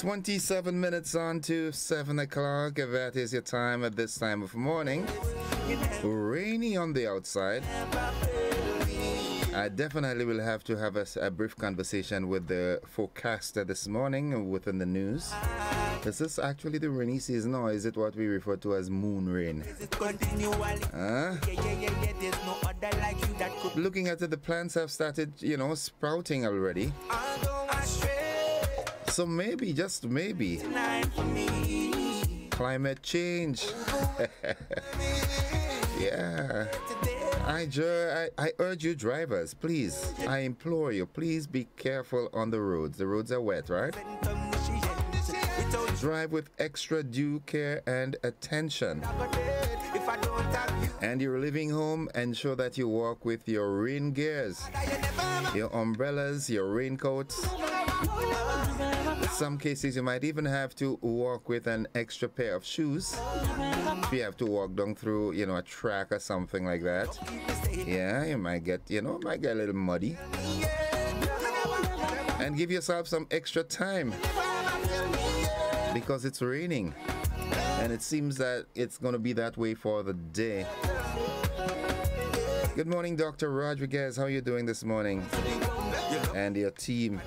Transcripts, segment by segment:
27 minutes on to 7 o'clock. That is your time at this time of morning. Rainy on the outside. I definitely will have to have a brief conversation with the forecaster this morning within the news. Is this actually the rainy season, or is it what we refer to as moon rain? Looking at it, the plants have started, sprouting already. So maybe, just maybe, climate change. Yeah. I urge you drivers, please, I implore you, please be careful on the roads. The roads are wet, right? Drive with extra due care and attention. And you're leaving home, ensure that you walk with your rain gears, your umbrellas, your raincoats. In some cases, you might even have to walk with an extra pair of shoes. If you have to walk down through, a track or something like that. Yeah, you might get, a little muddy. And give yourself some extra time, because it's raining. And it seems that it's going to be that way for the day. Good morning, Dr. Rodriguez. How are you doing this morning? And your team.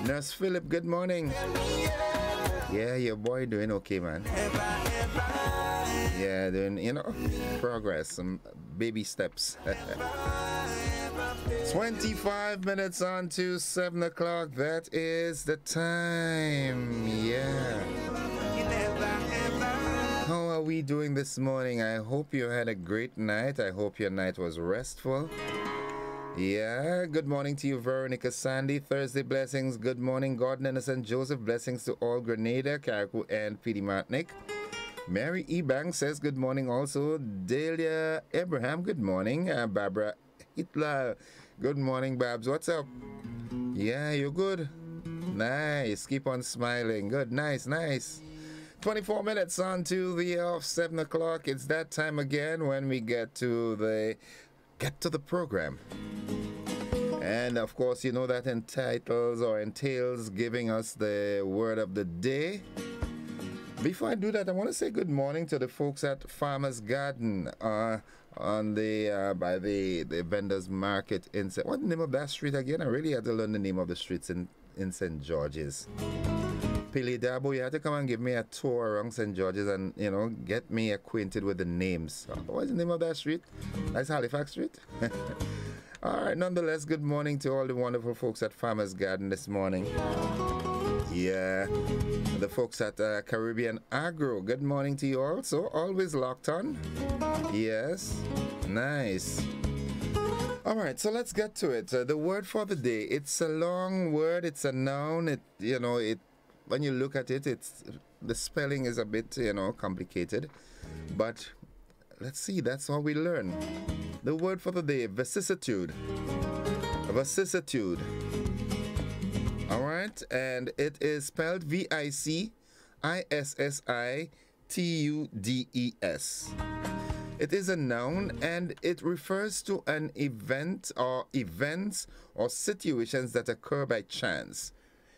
Nurse Philip, good morning. Yeah, your boy doing okay, man. Yeah, doing, progress, some baby steps. 25 minutes on to 7 o'clock. That is the time. Yeah. How are we doing this morning? I hope you had a great night. I hope your night was restful. Yeah, good morning to you, Veronica Sandy. Thursday blessings. Good morning, Gordon and St. Joseph. Blessings to all Grenada, Carriacou, and P.D. Martinic. Mary Ebang says good morning also. Delia Abraham, good morning. Barbara Hitler, good morning, Babs. What's up? Yeah, you're good. Nice. Keep on smiling. Good. Nice. 24 minutes on to the 7 o'clock. It's that time again when we get to the program. And of course, you know that entails giving us the word of the day. Before I do that, I want to say good morning to the folks at Farmer's Garden on the by the vendors market in what's the name of that street again? I really had to learn the name of the streets in St. George's. Pili Dabo, you had to come and give me a tour around St. George's and, get me acquainted with the names. What's the name of that street? That's Halifax Street? All right, nonetheless, good morning to all the wonderful folks at Farmer's Garden this morning. Yeah, the folks at Caribbean Agro, good morning to you also. Always locked on. Yes, nice. All right, so let's get to it. The word for the day, it's a long word, it's a noun. When you look at it, the spelling is a bit, complicated. But let's see, that's all we learn. The word for the day, vicissitude. Vicissitude. All right, and it is spelled Vicissitudes. It is a noun, and it refers to an event or events or situations that occur by chance.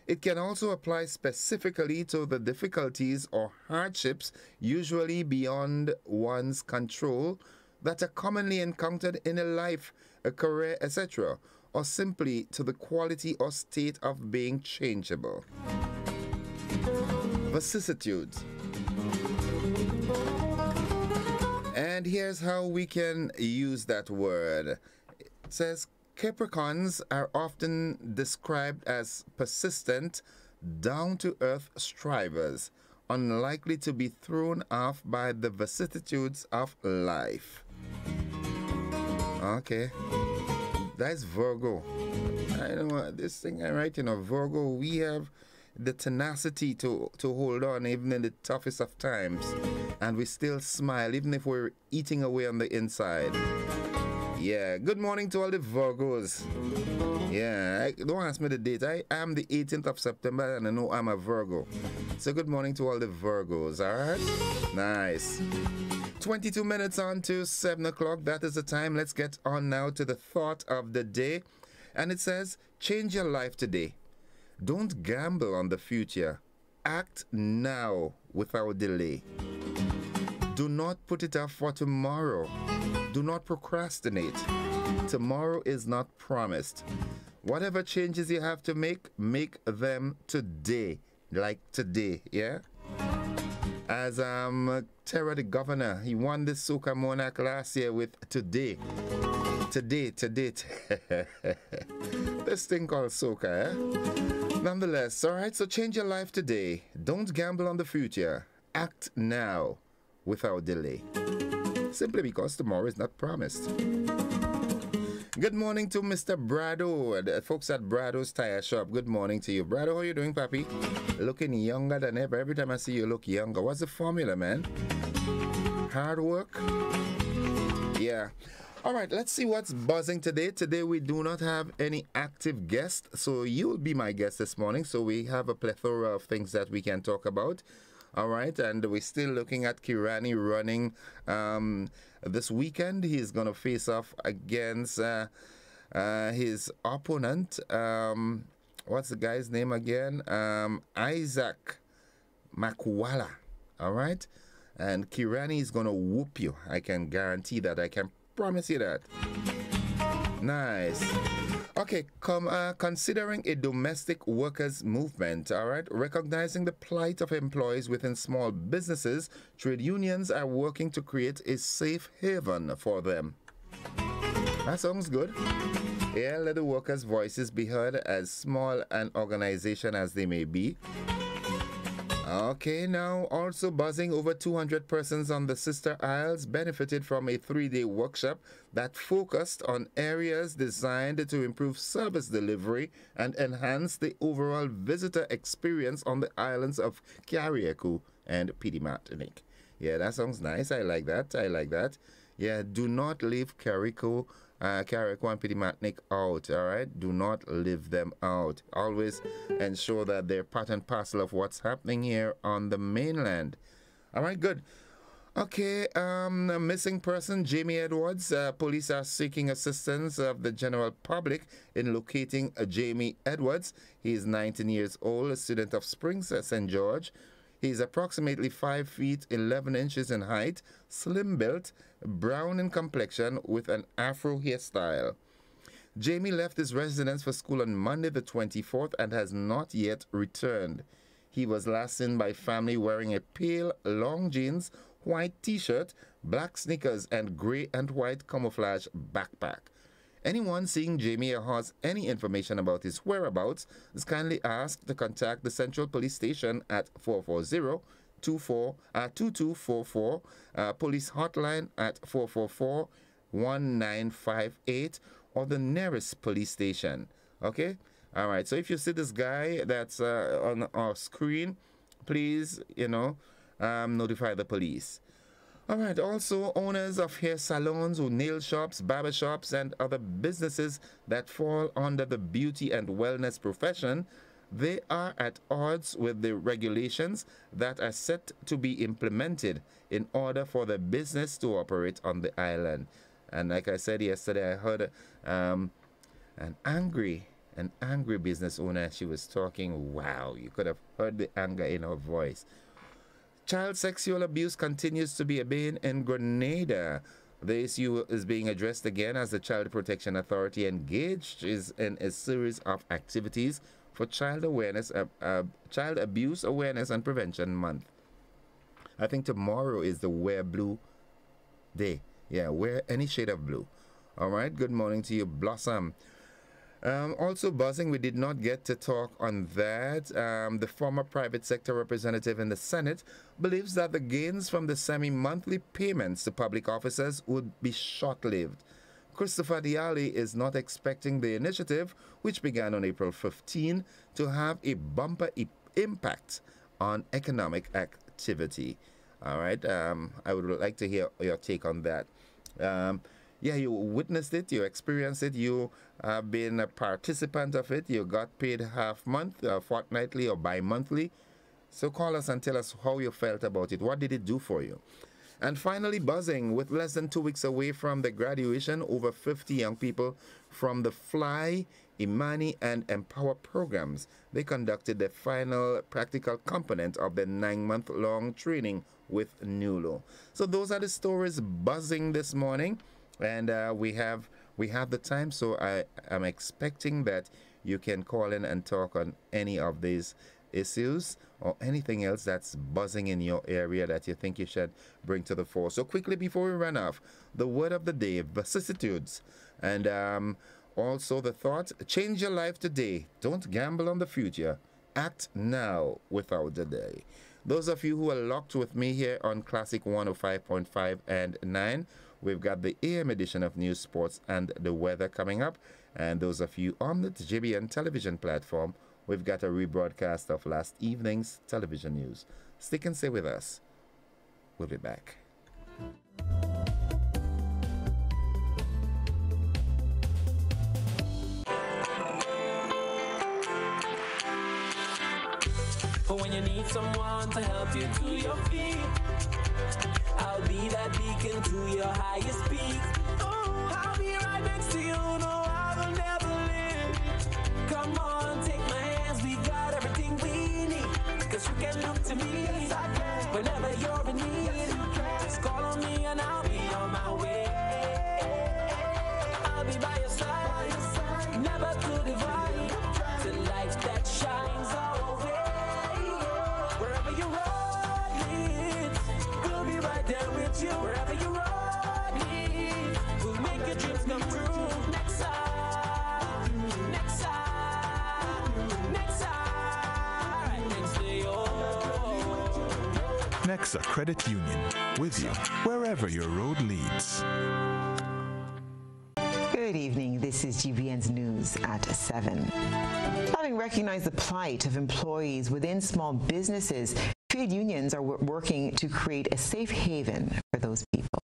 It can also apply specifically to the difficulties or hardships, usually beyond one's control, that are commonly encountered in a life, a career, etc., or simply to the quality or state of being changeable. Vicissitudes. And here's how we can use that word. It says, Capricorns are often described as persistent, down-to-earth strivers, unlikely to be thrown off by the vicissitudes of life. Okay. That's Virgo. I don't know this thing I write, Virgo, we have the tenacity to hold on even in the toughest of times. And we still smile even if we're eating away on the inside. Yeah, good morning to all the Virgos. Yeah, don't ask me the date. I am the 18th of September and I know I'm a Virgo. So good morning to all the Virgos, alright? Nice. 22 minutes on to 7 o'clock. That is the time. Let's get on now to the thought of the day. And it says, change your life today. Don't gamble on the future. act now without delay. Do not put it off for tomorrow. Do not procrastinate. Tomorrow is not promised. Whatever changes you have to make them today. Like today, yeah? As Terra the governor, he won this Soca Monarch last year with today. Today. This thing called Soca, eh? Nonetheless, alright, so change your life today. Don't gamble on the future. Act now without delay. Simply because tomorrow is not promised. Good morning to Mr. Brado, the folks at Brado's Tire Shop. Good morning to you. Brado, how you doing, papi? Looking younger than ever. Every time I see you look younger. What's the formula, man? Hard work? Yeah. All right, let's see what's buzzing today. Today we do not have any active guest, so you'll be my guest this morning. So we have a plethora of things that we can talk about. All right, and we're still looking at Kirani running this weekend. He's going to face off against his opponent. What's the guy's name again? Isaac Makwala. All right, and Kirani is going to whoop you. I can guarantee that. I can promise you that. Nice. Okay, considering a domestic workers movement, all right, recognizing the plight of employees within small businesses, trade unions are working to create a safe haven for them. That sounds good. Yeah, let the workers' voices be heard, as small an organization as they may be. Okay, now also buzzing, over 200 persons on the Sister Isles benefited from a 3-day workshop that focused on areas designed to improve service delivery and enhance the overall visitor experience on the islands of Carriacou and Petite Martinique. Yeah, that sounds nice. I like that. Yeah, do not leave Carriacou and Petite Martinique out, all right? Do not leave them out. Always ensure that they're part and parcel of what's happening here on the mainland. All right, good. Okay, a missing person, Jamie Edwards. Police are seeking assistance of the general public in locating Jamie Edwards. He is 19 years old, a student of Springs, St. George. He is approximately 5 feet 11 inches in height, slim built, brown in complexion with an afro hairstyle. Jamie left his residence for school on Monday the 24th and has not yet returned. He was last seen by family wearing a pale long jeans, white t-shirt, black sneakers, and gray and white camouflage backpack. Anyone seeing Jamie or has any information about his whereabouts is kindly asked to contact the Central Police Station at 440-2244, police hotline at 444-1958, or the nearest police station. Okay? All right. So if you see this guy that's on our screen, please, notify the police. All right, also owners of hair salons, nail shops, barber shops, and other businesses that fall under the beauty and wellness profession, they are at odds with the regulations that are set to be implemented in order for the business to operate on the island. And like I said yesterday, I heard an angry business owner. She was talking. Wow, you could have heard the anger in her voice. Child sexual abuse continues to be a bane in Grenada. The issue is being addressed again as the Child Protection Authority engaged in a series of activities for Child Abuse Awareness and Prevention Month. I think tomorrow is the Wear Blue Day. Yeah, wear any shade of blue. All right, good morning to you, Blossom. Also buzzing, we did not get to talk on that. The former private sector representative in the Senate believes that the gains from the semi-monthly payments to public officers would be short-lived. Christopher Diali is not expecting the initiative, which began on April 15, to have a bumper impact on economic activity. All right, I would like to hear your take on that. Yeah, you witnessed it, you experienced it, you have been a participant of it, you got paid half month, fortnightly, or bi-monthly. So call us and tell us how you felt about it. What did it do for you? And finally, buzzing. With less than 2 weeks away from the graduation, over 50 young people from the Fly, Imani, and Empower programs, they conducted the final practical component of the 9-month-long training with NULO. So those are the stories buzzing this morning, and we have the time, so I am expecting that you can call in and talk on any of these issues or anything else that's buzzing in your area that you think you should bring to the fore. So quickly before we run off, the word of the day, vicissitudes, and also the thought, change your life today. Don't gamble on the future. Act now without delay. Those of you who are locked with me here on Classic 105.5 and 9, we've got the AM edition of News, Sports, and the weather coming up. And those of you on the JBN television platform, we've got a rebroadcast of last evening's television news. Stick and stay with us. We'll be back. When you need someone to help you to your feet, I'll be that beacon to your highest peak. Oh, I'll be right next to you, no, I will never leave. Come on, take my hands, we got everything we need. Cause you can look to me, yes, I can. Whenever you're in need, yes, you can. Just call on me and I'll be on my way. I'll be by your side, never to divide. The light that shines our way. Wherever you run, we'll be right there with you. Wherever you run, we'll make your dreams come true. Next side, next side, next side, next to you. Nexa Credit Union, with you wherever your road leads. Good evening. This is GBN's News at 7. Having recognized the plight of employees within small businesses, trade unions are working to create a safe haven for those people.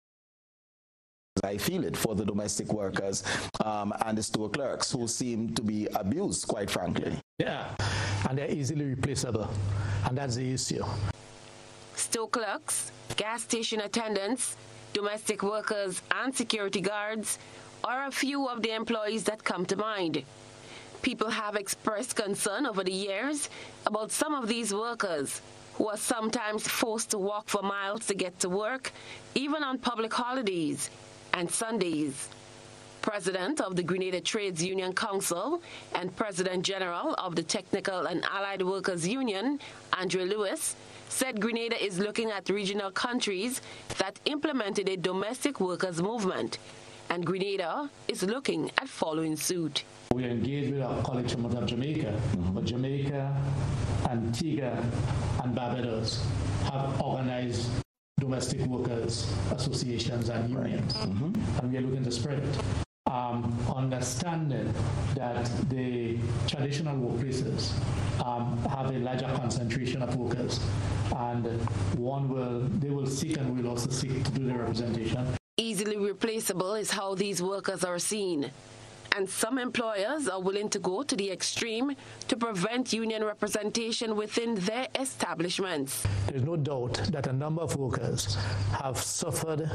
I feel it for the domestic workers and the store clerks who seem to be abused, quite frankly. Yeah, and they're easily replaceable, and that's the issue. Store clerks, gas station attendants, domestic workers, and security guards are a few of the employees that come to mind. People have expressed concern over the years about some of these workers who are sometimes forced to walk for miles to get to work, even on public holidays and Sundays. President of the Grenada Trades Union Council and President General of the Technical and Allied Workers Union, Andre Lewis, said Grenada is looking at regional countries that implemented a domestic workers movement, and Grenada is looking at following suit. We are engaged with our colleagues from Jamaica, but Jamaica, Antigua, and Barbados have organized domestic workers associations and unions, and we are looking to spread it. Understanding that the traditional workplaces have a larger concentration of workers, and they will seek and will also seek to do the representation. Easily replaceable is how these workers are seen. And some employers are willing to go to the extreme to prevent union representation within their establishments. There's no doubt that a number of workers have suffered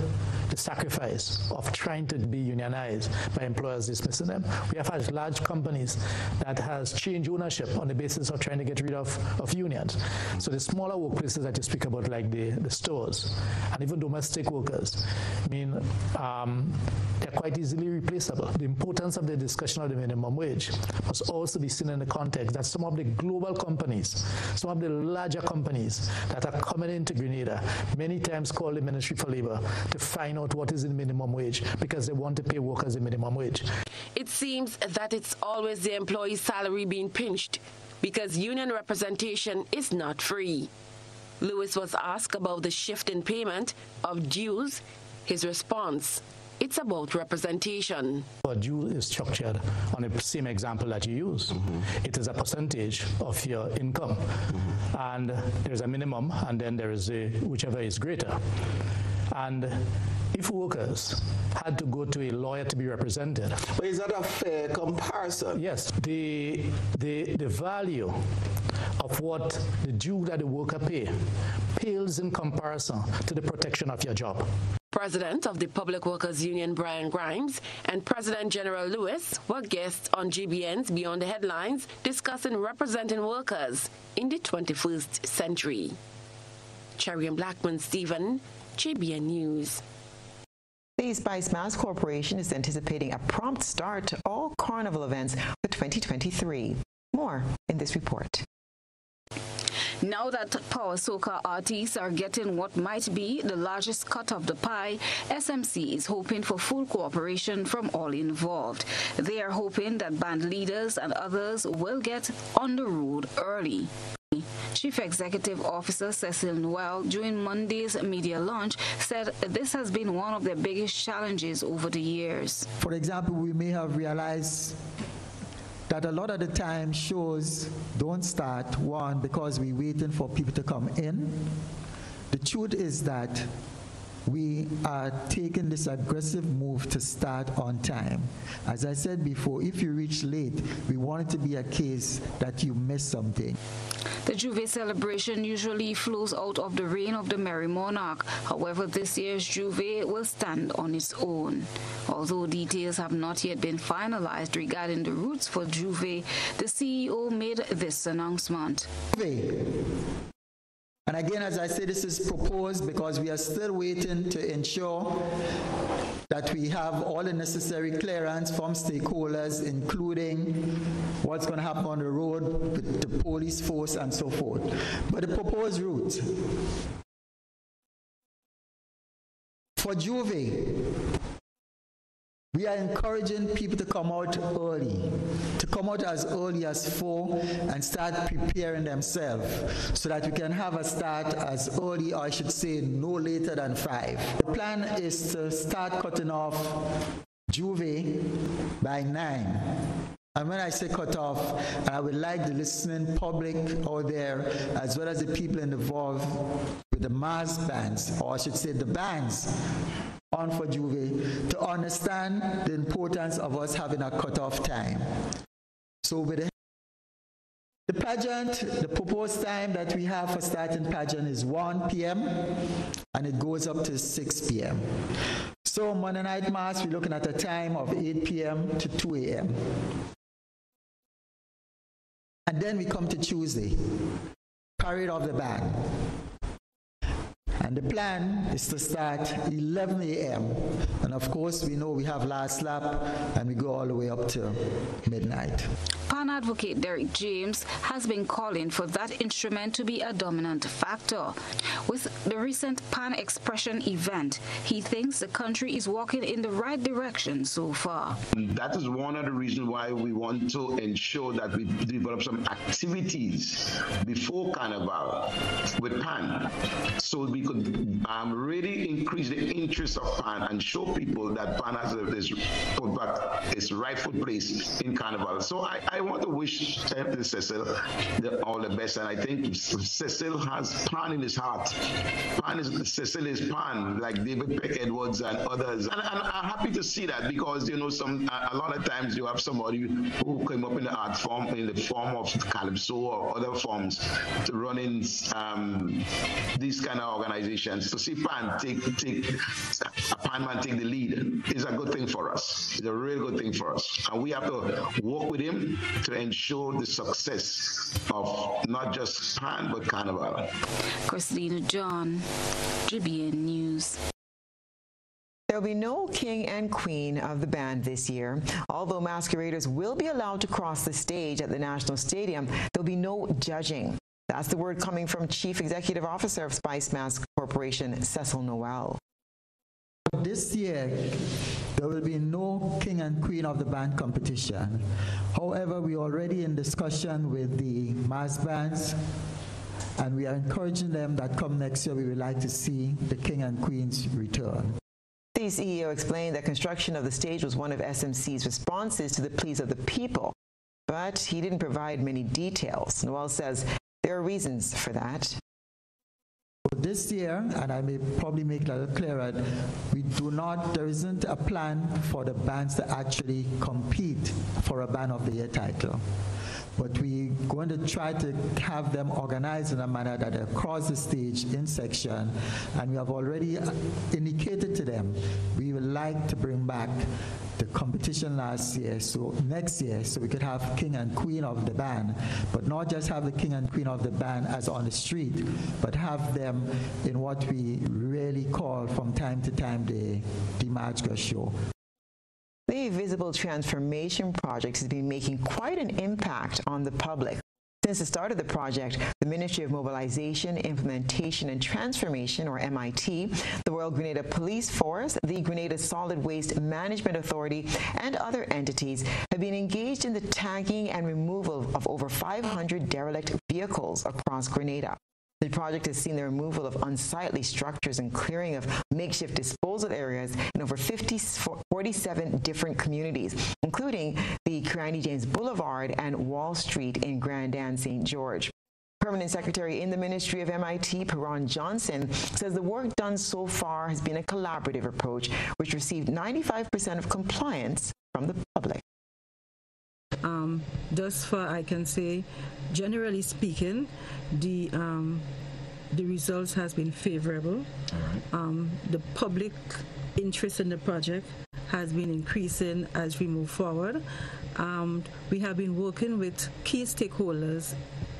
the sacrifice of trying to be unionized by employers dismissing them. We have had large companies that has changed ownership on the basis of trying to get rid of unions. So the smaller workplaces that you speak about, like the stores, and even domestic workers, they're quite easily replaceable. The importance of the discussion of the minimum wage must also be seen in the context that some of the global companies, some of the larger companies that are coming into Grenada, many times call the Ministry for Labor to find out what is the minimum wage because they want to pay workers the minimum wage. It seems that it's always the employee's salary being pinched because union representation is not free. Lewis was asked about the shift in payment of dues. His response: it's about representation. A due is structured on the same example that you use. It is a percentage of your income. And there's a minimum, and then there is whichever is greater. And if workers had to go to a lawyer to be represented. But is that a fair comparison? Yes. The value of what the due that the worker pay pales in comparison to the protection of your job. President of the Public Workers Union, Brian Grimes, and President General Lewis were guests on GBN's Beyond the Headlines, discussing representing workers in the 21st century. Cherry Blackman Stephen, GBN News. The Spice Mass Corporation is anticipating a prompt start to all carnival events for 2023. More in this report. Now that power soca artists are getting what might be the largest cut of the pie, SMC is hoping for full cooperation from all involved. They are hoping that band leaders and others will get on the road early. Chief Executive Officer Cecil Noel, during Monday's media launch, said this has been one of their biggest challenges over the years. For example, we may have realized that a lot of the time shows don't start, one, because we're waiting for people to come in. The truth is that we are taking this aggressive move to start on time. As I said before, if you reach late, we want it to be a case that you missed something. The Juve celebration usually flows out of the reign of the Merry Monarch. However, this year's Juve will stand on its own. Although details have not yet been finalized regarding the routes for Juve, the CEO made this announcement. And again, as I say, this is proposed because we are still waiting to ensure that we have all the necessary clearance from stakeholders, including what's going to happen on the road with the police force and so forth. But the proposed route for Juve, we are encouraging people to come out early, to come out as early as 4 and start preparing themselves so that we can have a start as early, or I should say no later than 5. The plan is to start cutting off Juve by 9. And when I say cut off, I would like the listening public out there, as well as the people involved with the mass bands, or I should say the bands, on for Juve, to understand the importance of us having a cutoff time. So with the pageant, the proposed time that we have for starting pageant is 1 p.m. and it goes up to 6 p.m. So Monday night mass, we're looking at a time of 8 p.m. to 2 a.m. And then we come to Tuesday, parade of the band. And the plan is to start 11 a.m. And of course, we know we have last lap and we go all the way up to midnight. Pan advocate Derek James has been calling for that instrument to be a dominant factor. With the recent Pan Expression event, he thinks the country is walking in the right direction so far. That is one of the reasons why we want to ensure that we develop some activities before Carnival with Pan, so we could really increase the interest of Pan and show people that Pan has its rightful place in Carnival. So I want to wish Cecil all the best, and I think Cecil has Pan in his heart. Cecil is Pan, like David Peck Edwards and others. And I'm happy to see that, because a lot of times you have somebody who came up in the art form, in the form of calypso or other forms, to run in these kind of organizations. To see Pan take a Pan man take the lead is a good thing for us. It's a really good thing for us, and we have to work with him to ensure the success of not just Pan but Carnival. Christina John, GBN News. There will be no king and queen of the band this year. Although masqueraders will be allowed to cross the stage at the National Stadium, there'll be no judging. That's the word coming from Chief Executive Officer of Spice Mass Corporation, Cecil Noel. This year, there will be no king and queen of the band competition. However, we're already in discussion with the mass bands, and we are encouraging them that come next year, we would like to see the king and queens return. The CEO explained that construction of the stage was one of SMC's responses to the pleas of the people, but he didn't provide many details. Noel says there are reasons for that. This year, and I may probably make it a little clearer, there isn't a plan for the bands to actually compete for a Band of the Year title. but we're going to try to have them organized in a manner that across the stage in section, and we have already indicated to them we would like to bring back the competition last year, so next year, so we could have king and queen of the band, but not just have the king and queen of the band as on the street, but have them in what we really call from time to time the Dimaggio show. The Visible Transformation Project has been making quite an impact on the public. Since the start of the project, the Ministry of Mobilization, Implementation and Transformation, or MIT, the Royal Grenada Police Force, the Grenada Solid Waste Management Authority, and other entities have been engaged in the tagging and removal of over 500 derelict vehicles across Grenada. The project has seen the removal of unsightly structures and clearing of makeshift disposal areas in over 47 different communities, including the Kirani James Boulevard and Wall Street in Grand St. George. Permanent Secretary in the Ministry of MIT, Perron Johnson, says the work done so far has been a collaborative approach, which received 95% of compliance from the public. Thus far, I can say, generally speaking, the results has been favorable. The public interest in the project has been increasing as we move forward. We have been working with key stakeholders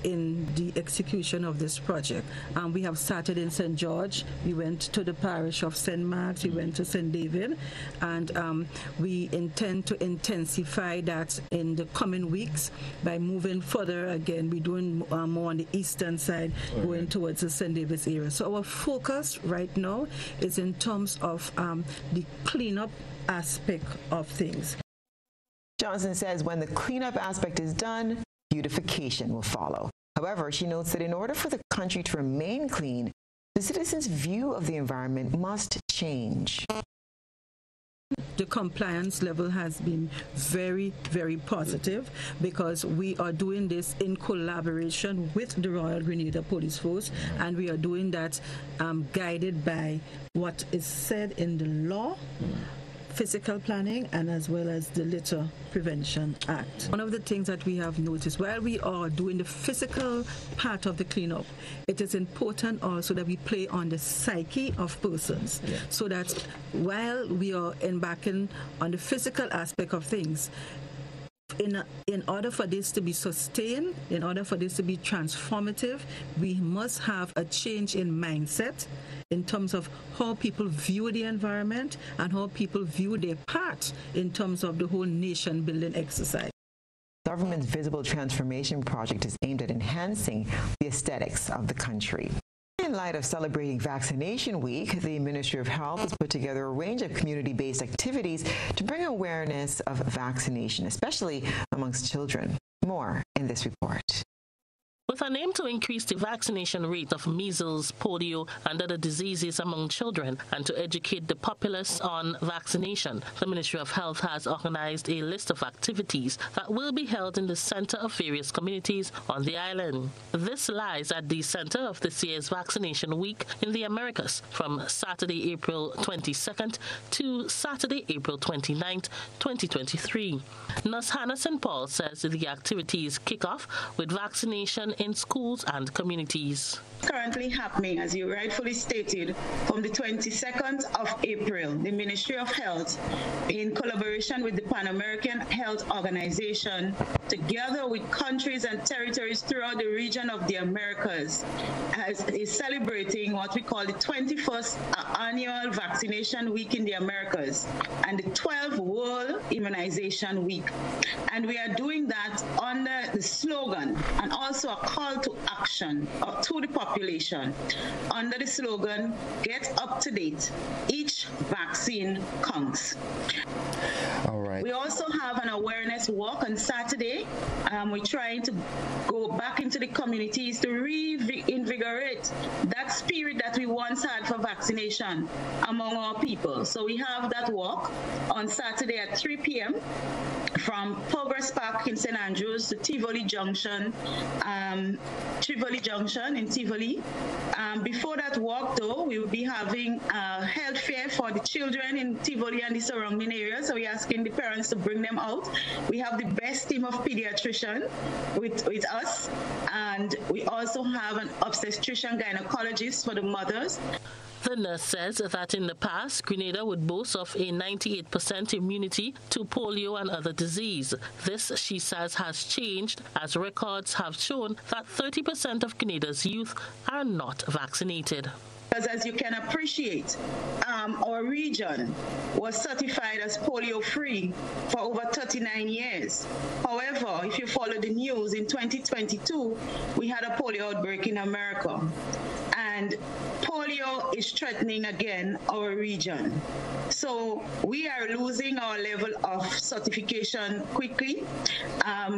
in the execution of this project. We have started in St. George. We went to the parish of St. Mark's. We went to St. David. And we intend to intensify that in the coming weeks by moving further. Again, we're doing more on the eastern side, going towards the St. David's area. So our focus right now is in terms of the cleanup aspect of things. Johnson says when the cleanup aspect is done, beautification will follow. However, she notes that in order for the country to remain clean, the citizens' view of the environment must change. The compliance level has been very, very positive because we are doing this in collaboration with the Royal Grenada Police Force, and we are doing that guided by what is said in the law, physical planning, and as well as the Litter Prevention Act. One of the things that we have noticed while we are doing the physical part of the cleanup, it is important also that we play on the psyche of persons, so that while we are embarking on the physical aspect of things, in order for this to be sustained, in order for this to be transformative, we must have a change in mindset in terms of how people view the environment and how people view their part in terms of the whole nation-building exercise. The government's Visible Transformation Project is aimed at enhancing the aesthetics of the country. In light of celebrating Vaccination Week, the Ministry of Health has put together a range of community-based activities to bring awareness of vaccination, especially amongst children. More in this report. With an aim to increase the vaccination rate of measles, polio, and other diseases among children, and to educate the populace on vaccination, the Ministry of Health has organized a list of activities that will be held in the center of various communities on the island. This lies at the center of this year's Vaccination Week in the Americas from Saturday, April 22nd to Saturday, April 29th, 2023. Nurse Hannah St. Paul says the activities kick off with vaccination in schools and communities. Currently happening, as you rightfully stated, from the 22nd of April, the Ministry of Health, in collaboration with the Pan American Health Organization, together with countries and territories throughout the region of the Americas, is celebrating what we call the 21st Annual Vaccination Week in the Americas and the 12th World Immunization Week. And we are doing that under the slogan and also a call to action to the population under the slogan, "Get up to date. Each vaccine counts." All right. We also have an awareness walk on Saturday. We're trying to go back into the communities to reinvigorate that spirit that we once had for vaccination among our people. So we have that walk on Saturday at 3 p.m. from Progress Park in St. Andrews to Tivoli Junction in Tivoli. Before that walk, though, we will be having a health fair for the children in Tivoli and the surrounding areas. So we're asking the parents to bring them out We have the best team of pediatricians with us, and we also have an obstetrician gynecologist for the mothers. The nurse says that in the past, Grenada would boast of a 98% immunity to polio and other disease. This, she says, has changed as records have shown that 30% of Grenada's youth are not vaccinated. Because as you can appreciate, our region was certified as polio-free for over 39 years. However, if you follow the news, in 2022, we had a polio outbreak in America. And polio is threatening again our region. So we are losing our level of certification quickly.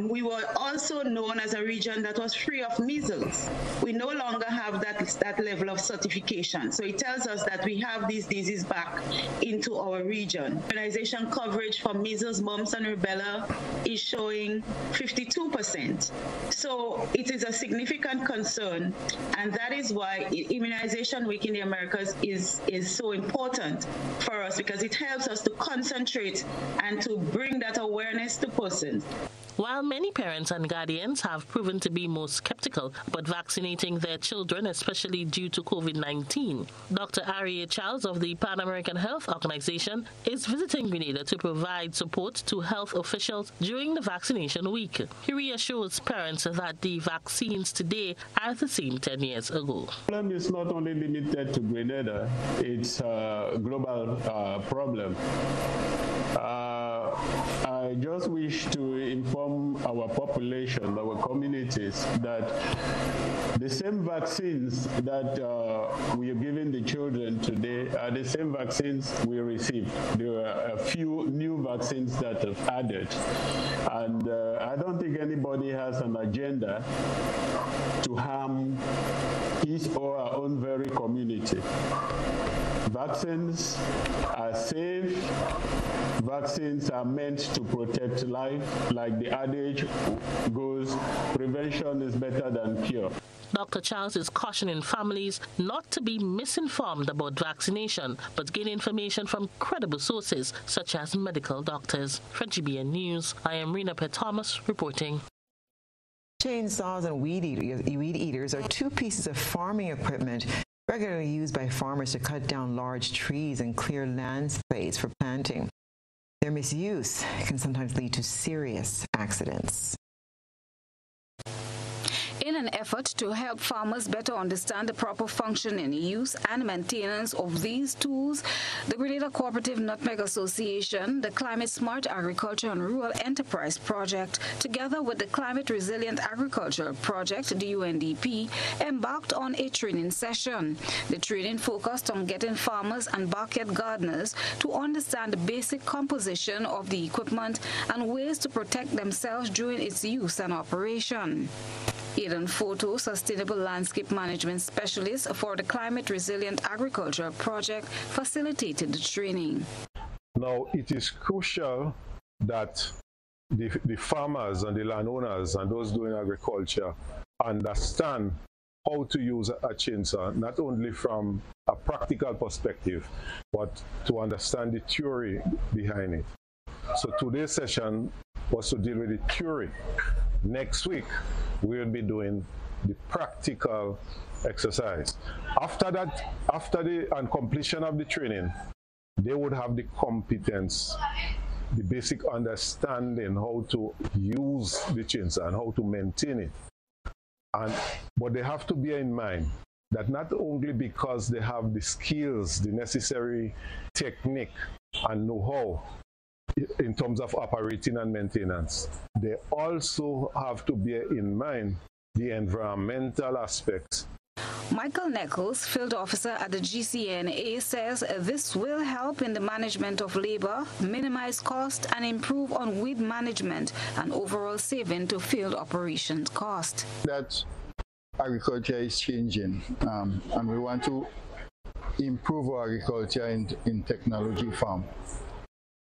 We were also known as a region that was free of measles. We no longer have that level of certification. So it tells us that we have these diseases back into our region. Immunization coverage for measles, mumps, and rubella is showing 52%. So it is a significant concern, and that is why Immunization Week in the Americas is so important for us, because it helps us to concentrate and to bring that awareness to persons. While many parents and guardians have proven to be more skeptical about vaccinating their children, especially due to COVID-19, Dr. Aria Charles of the Pan American Health Organization is visiting Grenada to provide support to health officials during the vaccination week. He reassures parents that the vaccines today are the same 10 years ago. The problem is not only limited to Grenada, it's a global problem. I just wish to inform our population, our communities, that the same vaccines that we are giving the children today are the same vaccines we received. There are a few new vaccines that have added. And I don't think anybody has an agenda to harm his or our own very community. Vaccines are safe. Vaccines are meant to protect life. Like the adage goes, prevention is better than cure. Dr. Charles is cautioning families not to be misinformed about vaccination, but gain information from credible sources such as medical doctors. For GBN News, I am Rena Thomas reporting. Chainsaws and weed eaters are two pieces of farming equipment regularly used by farmers to cut down large trees and clear land space for planting. Their misuse can sometimes lead to serious accidents. In an effort to help farmers better understand the proper functioning, use, and maintenance of these tools, the Grenada Cooperative Nutmeg Association, the Climate Smart Agriculture and Rural Enterprise Project, together with the Climate Resilient Agriculture Project, the UNDP, embarked on a training session. The training focused on getting farmers and backyard gardeners to understand the basic composition of the equipment and ways to protect themselves during its use and operation. Eden Photo, Sustainable Landscape Management Specialist for the Climate Resilient Agriculture Project, facilitated the training. Now, it is crucial that the farmers and the landowners and those doing agriculture understand how to use a chainsaw, not only from a practical perspective, but to understand the theory behind it. So today's session was to deal with the theory. Next week, we'll be doing the practical exercise. After that, after the completion of the training, they would have the competence, the basic understanding how to use the chainsaw and how to maintain it. But they have to bear in mind that not only because they have the skills, the necessary technique and know-how in terms of operating and maintenance, they also have to bear in mind the environmental aspects. Michael Nichols, Field Officer at the GCNA, says this will help in the management of labor, minimize cost, and improve on weed management and overall saving to field operations cost. That agriculture is changing, and we want to improve our agriculture in technology farm.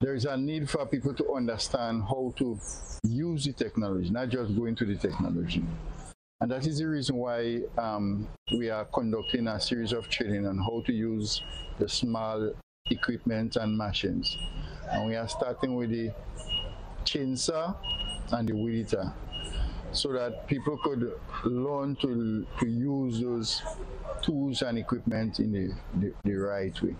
There is a need for people to understand how to use the technology, not just go into the technology. And that is the reason why we are conducting a series of training on how to use the small equipment and machines. And we are starting with the chainsaw and the weed eater, so that people could learn to use those tools and equipment in the right way.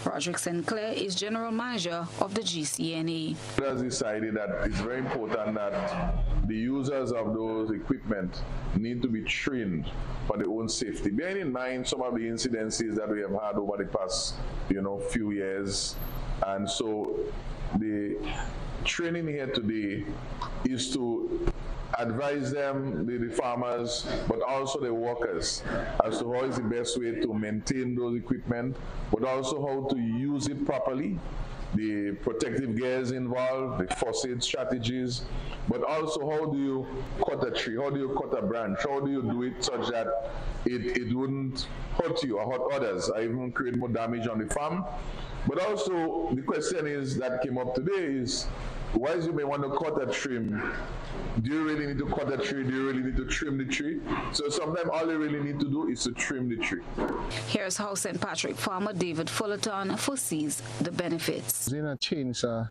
Roderick Sinclair is General Manager of the GCNA. It has decided that it's very important that the users of those equipment need to be trained for their own safety. Bearing in mind some of the incidences that we have had over the past, few years, and so the training here today is to advise them, the farmers, but also the workers, as to how is the best way to maintain those equipment, but also how to use it properly, the protective gears involved, the first aid strategies, but also how do you cut a tree, how do you cut a branch, how do you do it such that it wouldn't hurt you or hurt others, or even create more damage on the farm. But also the question that came up today is, why you may want to cut a tree? Do you really need to cut a tree? Do you really need to trim the tree? So sometimes all you really need to do is to trim the tree. Here's how St. Patrick farmer David Fullerton foresees the benefits. Using a chainsaw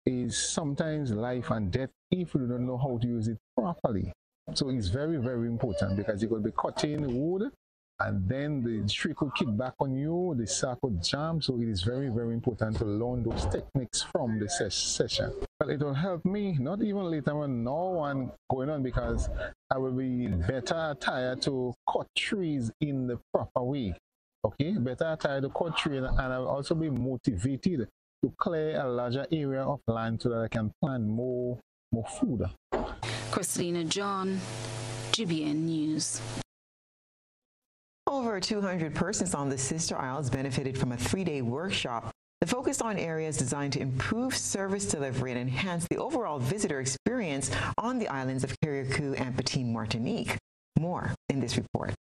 is sometimes life and death if you don't know how to use it properly. So it's very, very important, because you could be cutting wood and then the tree could kick back on you, the saw could jam. So it is very, very important to learn those techniques from the session. Well, it will help me, not even later on, now and going on, because I will be better attired to cut trees in the proper way. Okay, better attired to cut trees, and I will also be motivated to clear a larger area of land so that I can plant more food. Christina John, GBN News. Over 200 persons on the Sister Isles benefited from a 3-day workshop that focused on areas designed to improve service delivery and enhance the overall visitor experience on the islands of Carriacou and Petite Martinique. More in this report.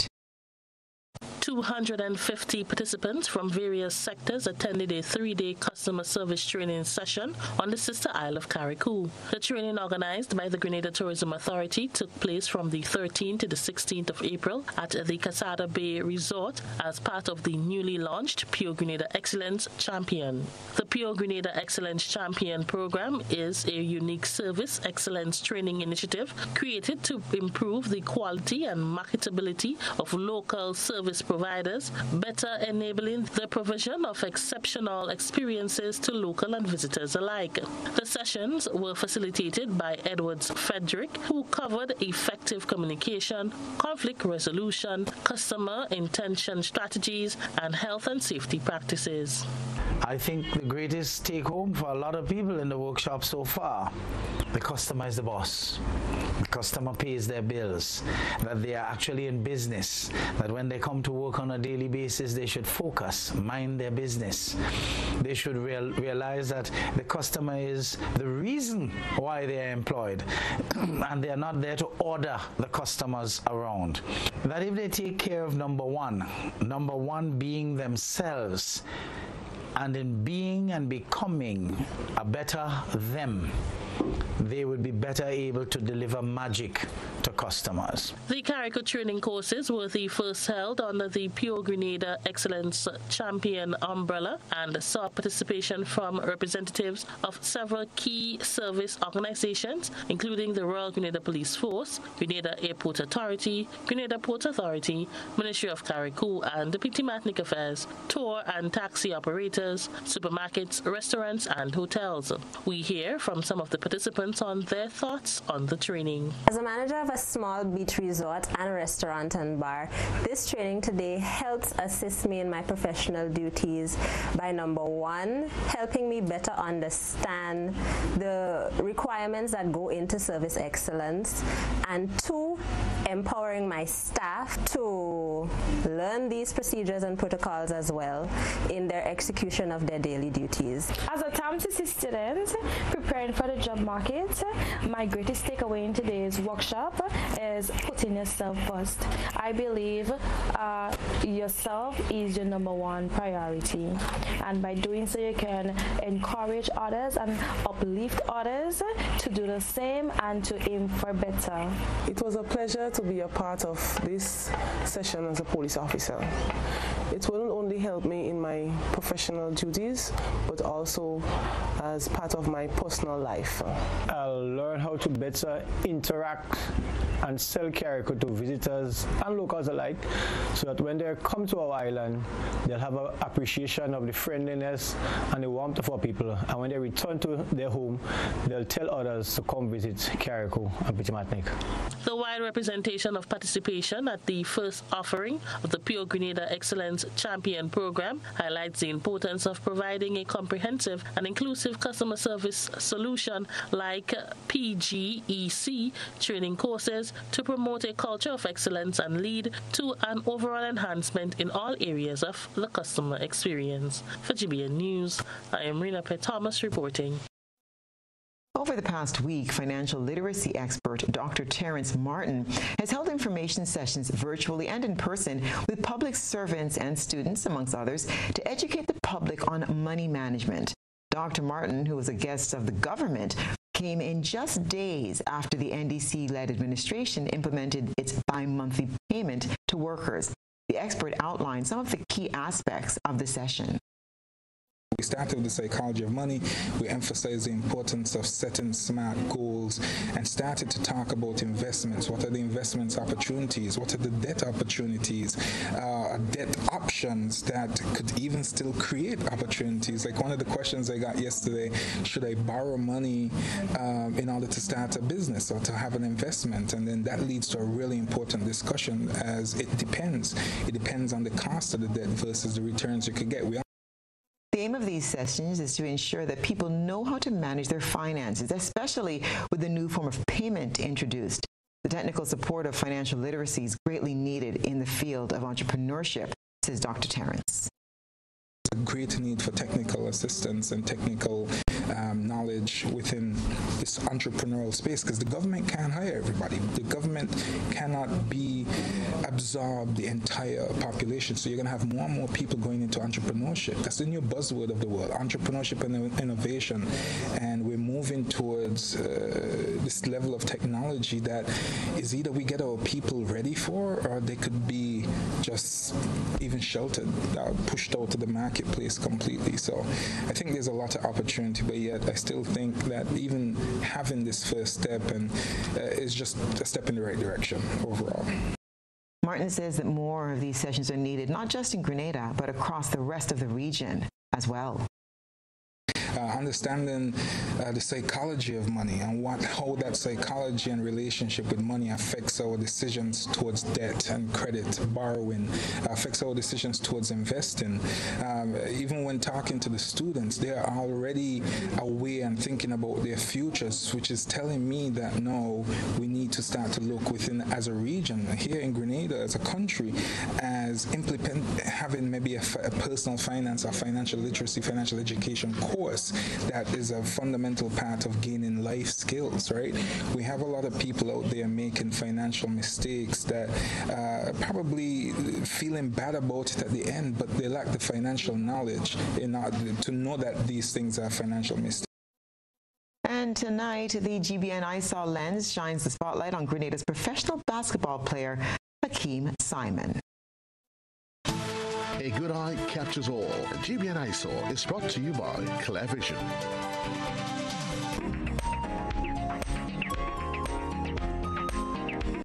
250 participants from various sectors attended a 3-day customer service training session on the sister isle of Carriacou. The training, organized by the Grenada Tourism Authority, took place from the 13th to the 16th of April at the Casada Bay Resort as part of the newly launched Pure Grenada Excellence Champion. The Pure Grenada Excellence Champion program is a unique service excellence training initiative created to improve the quality and marketability of local service providers, better enabling the provision of exceptional experiences to local and visitors alike. The sessions were facilitated by Edwards Frederick, who covered effective communication, conflict resolution, customer intention strategies, and health and safety practices. I think the greatest take-home for a lot of people in the workshop so far, the customer is the boss. The customer pays their bills, that they are actually in business, that when they come to work on a daily basis, they should focus, mind their business. They should realize that the customer is the reason why they are employed, and they are not there to order the customers around. That if they take care of number one being themselves, and in being and becoming a better them, they would be better able to deliver magic to customers. The Carriacou training courses were the first held under the Pure Grenada Excellence Champion umbrella and saw participation from representatives of several key service organizations, including the Royal Grenada Police Force, Grenada Airport Authority, Grenada Port Authority, Ministry of Carriacou and the Petite Martinique Affairs, tour and taxi operators, supermarkets, restaurants and hotels. We hear from some of the participants on their thoughts on the training. As a manager of a small beach resort and restaurant and bar, this training today helps assist me in my professional duties by number one, helping me better understand the requirements that go into service excellence, and two, empowering my staff to learn these procedures and protocols as well in their execution of their daily duties. As a TAMCC student preparing for the job market, my greatest takeaway in today's workshop is putting yourself first. I believe yourself is your number one priority, and by doing so you can encourage others and uplift others to do the same and to aim for better. It was a pleasure to be a part of this session as a police officer. It will not only help me in my professional duties, but also as part of my personal life. I'll learn how to better interact and sell Carrico to visitors and locals alike, so that when they come to our island, they'll have an appreciation of the friendliness and the warmth of our people, and when they return to their home, they'll tell others to come visit Carrico and Pitimatnik. The wide representation of participation at the first offering of the Pure Grenada Excellence Champion Program highlights the importance of providing a comprehensive and inclusive customer service solution like PGEC training courses to promote a culture of excellence and lead to an overall enhancement in all areas of the customer experience. For GBN News, I am Rena P. Thomas reporting. Over the past week, financial literacy expert Dr. Terrence Martin has held information sessions virtually and in person with public servants and students, amongst others, to educate the public on money management. Dr. Martin, who was a guest of the government, came in just days after the NDC-led administration implemented its bi-monthly payment to workers. The expert outlined some of the key aspects of the session. We started with the psychology of money. We emphasized the importance of setting smart goals and started to talk about investments. What are the investments opportunities? What are the debt opportunities? Debt options that could even still create opportunities. Like one of the questions I got yesterday, should I borrow money in order to start a business or to have an investment? And then that leads to a really important discussion, as it depends. It depends on the cost of the debt versus the returns you could get. The aim of these sessions is to ensure that people know how to manage their finances, especially with the new form of payment introduced. The technical support of financial literacy is greatly needed in the field of entrepreneurship, says Dr. Terrence. A great need for technical assistance and technical knowledge within this entrepreneurial space, because the government can't hire everybody. The government cannot absorb the entire population. So you're going to have more and more people going into entrepreneurship. That's the new buzzword of the world, entrepreneurship and innovation. And we're moving towards this level of technology that is either we get our people ready for, or they could be just even sheltered, pushed out to the marketplace completely. So I think there's a lot of opportunity, but yet I still think that even having this first step is just a step in the right direction overall. Martin says that more of these sessions are needed, not just in Grenada, but across the rest of the region as well. Understanding the psychology of money and how that psychology and relationship with money affects our decisions towards debt and credit, borrowing, affects our decisions towards investing. Even when talking to the students, they are already aware and thinking about their futures, which is telling me that no, we need to start to look within as a region, here in Grenada, as a country, as having maybe a personal finance or financial literacy, financial education course that is a fundamental part of gaining life skills, right? We have a lot of people out there making financial mistakes that probably feeling bad about it at the end, but they lack the financial knowledge in order to know that these things are financial mistakes. And tonight, the GBN ISAW Lens shines the spotlight on Grenada's professional basketball player, Hakeem Simon. A good eye captures all. GBN ISAW is brought to you by Clearvision.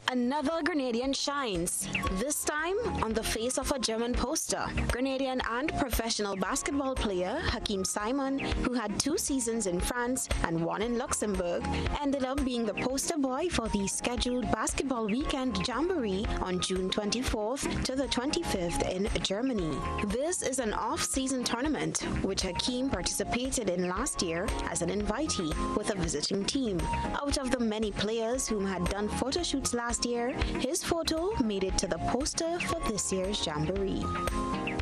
Another Grenadian shines, this time on the face of a German poster. Grenadian and professional basketball player Hakeem Simon, who had 2 seasons in France and 1 in Luxembourg, ended up being the poster boy for the scheduled basketball weekend jamboree on June 24th to the 25th in Germany. This is an off-season tournament, which Hakeem participated in last year as an invitee with a visiting team. Out of the many players whom had done photo shoots last year, his photo made it to the poster for this year's jamboree.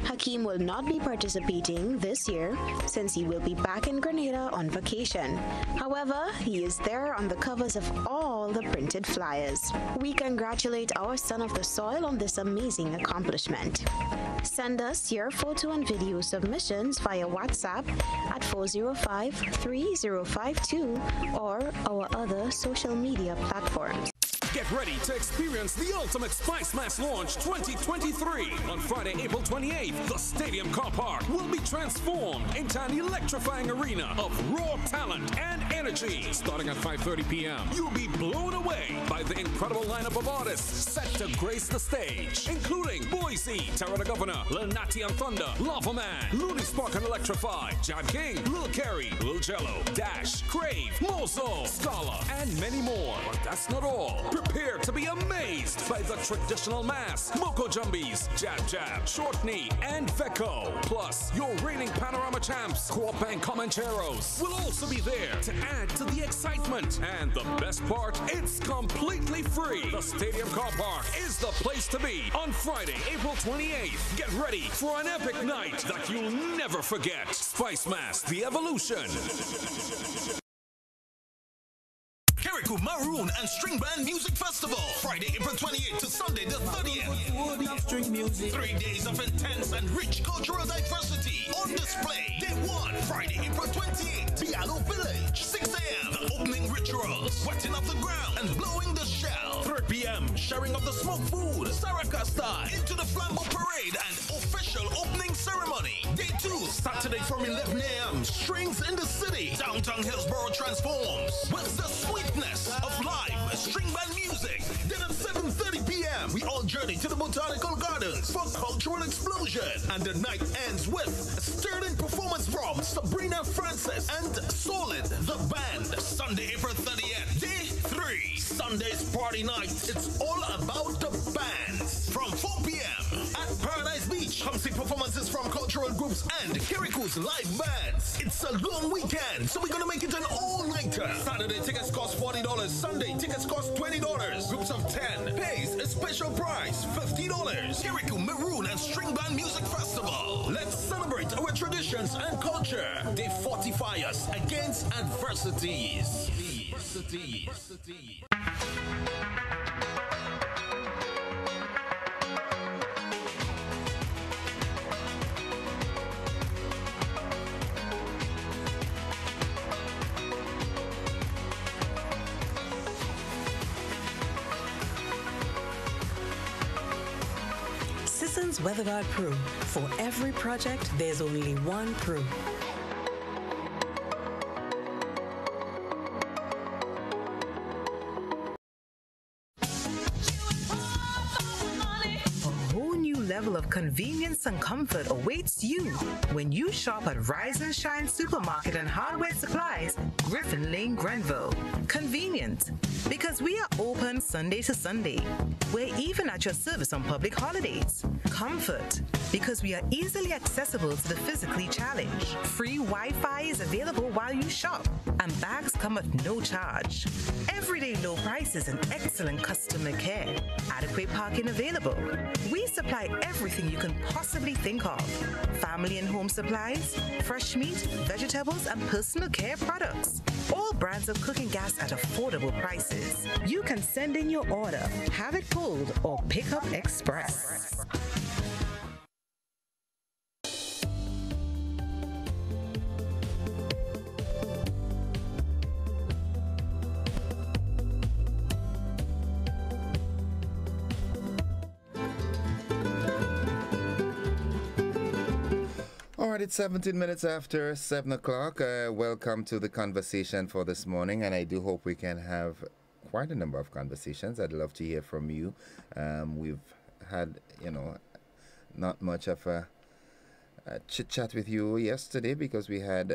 Hakeem will not be participating this year since he will be back in Grenada on vacation. However, he is there on the covers of all the printed flyers. We congratulate our son of the soil on this amazing accomplishment. Send us your photo and video submissions via WhatsApp at 405-3052 or our other social media platforms. Get ready to experience the ultimate Spice Mass launch 2023. On Friday, April 28th, the stadium car park will be transformed into an electrifying arena of raw talent and energy. Starting at 5:30 p.m., you'll be blown away by the incredible lineup of artists set to grace the stage, including Boise, Terra the Governor, Lil Natty and Thunder, Lava Man, Looney Spark and Electrify, Jad King, Lil Kerry, Lil Jello, Dash, Crave, Mozo, Scala, and many more. But that's not all. Prepare to be amazed by the traditional mass, Moko Jumbies, Jab Jab, Short Knee, and Veko. Plus, your reigning Panorama champs, Co-op and Comancheros, will also be there to add to the excitement. And the best part, it's completely free. The Stadium Car Park is the place to be on Friday, April 28th. Get ready for an epic night that you'll never forget. Spice Mass, the evolution. Kirikou Maroon and String Band Music Festival, Friday, April 28th to Sunday the 30th. 3 days of intense and rich cultural diversity on display. Day 1, Friday, April 28th, Piano Village, 6 a.m. The opening rituals, wetting of the ground and blowing the shell. 3 p.m. sharing of the smoked food, Saraka style, into the Flambeau Parade and official opening ceremony. Day 2, Saturday from 11 a.m. Strings in the City, downtown Hillsborough transforms with the sweetness of live string band music. Then at 7:30 p.m. we all journey to the Botanical Gardens for cultural explosion, and the night ends with a stirring performance from Sabrina Francis and Solid the Band. Sunday, April 30th, day 3, Sunday's party night. It's all about the bands from 4 p.m. at Paradise Beach. Come see performances from cultural groups and Kirikou's live bands. It's a long weekend, so we're gonna make it an all-nighter. Saturday tickets cost $40. Sunday tickets cost $20. Groups of 10 pays a special price, $50. Kirikou Maroon and String Band Music Festival. Let's celebrate our traditions and culture. They fortify us against adversities. Sisson's WeatherGuard Pro. For every project, there's only one Pro. Level of convenience and comfort awaits you when you shop at Rise and Shine Supermarket and Hardware Supplies, Griffin Lane, Grenville. Convenient, because we are open Sunday to Sunday. We're even at your service on public holidays. Comfort, because we are easily accessible to the physically challenged. Free Wi-Fi is available while you shop, and bags come at no charge. Everyday low prices and excellent customer care. Adequate parking available. We supply everything you can possibly think of. Family and home supplies, fresh meat, vegetables, and personal care products. All brands of cooking gas at affordable prices. You can send in your order, have it pulled, or pick up express. All right, it's 17 minutes after 7 o'clock. Welcome to the conversation for this morning, and I do hope we can have quite a number of conversations. I'd love to hear from you. We've had, not much of a chit-chat with you yesterday because we had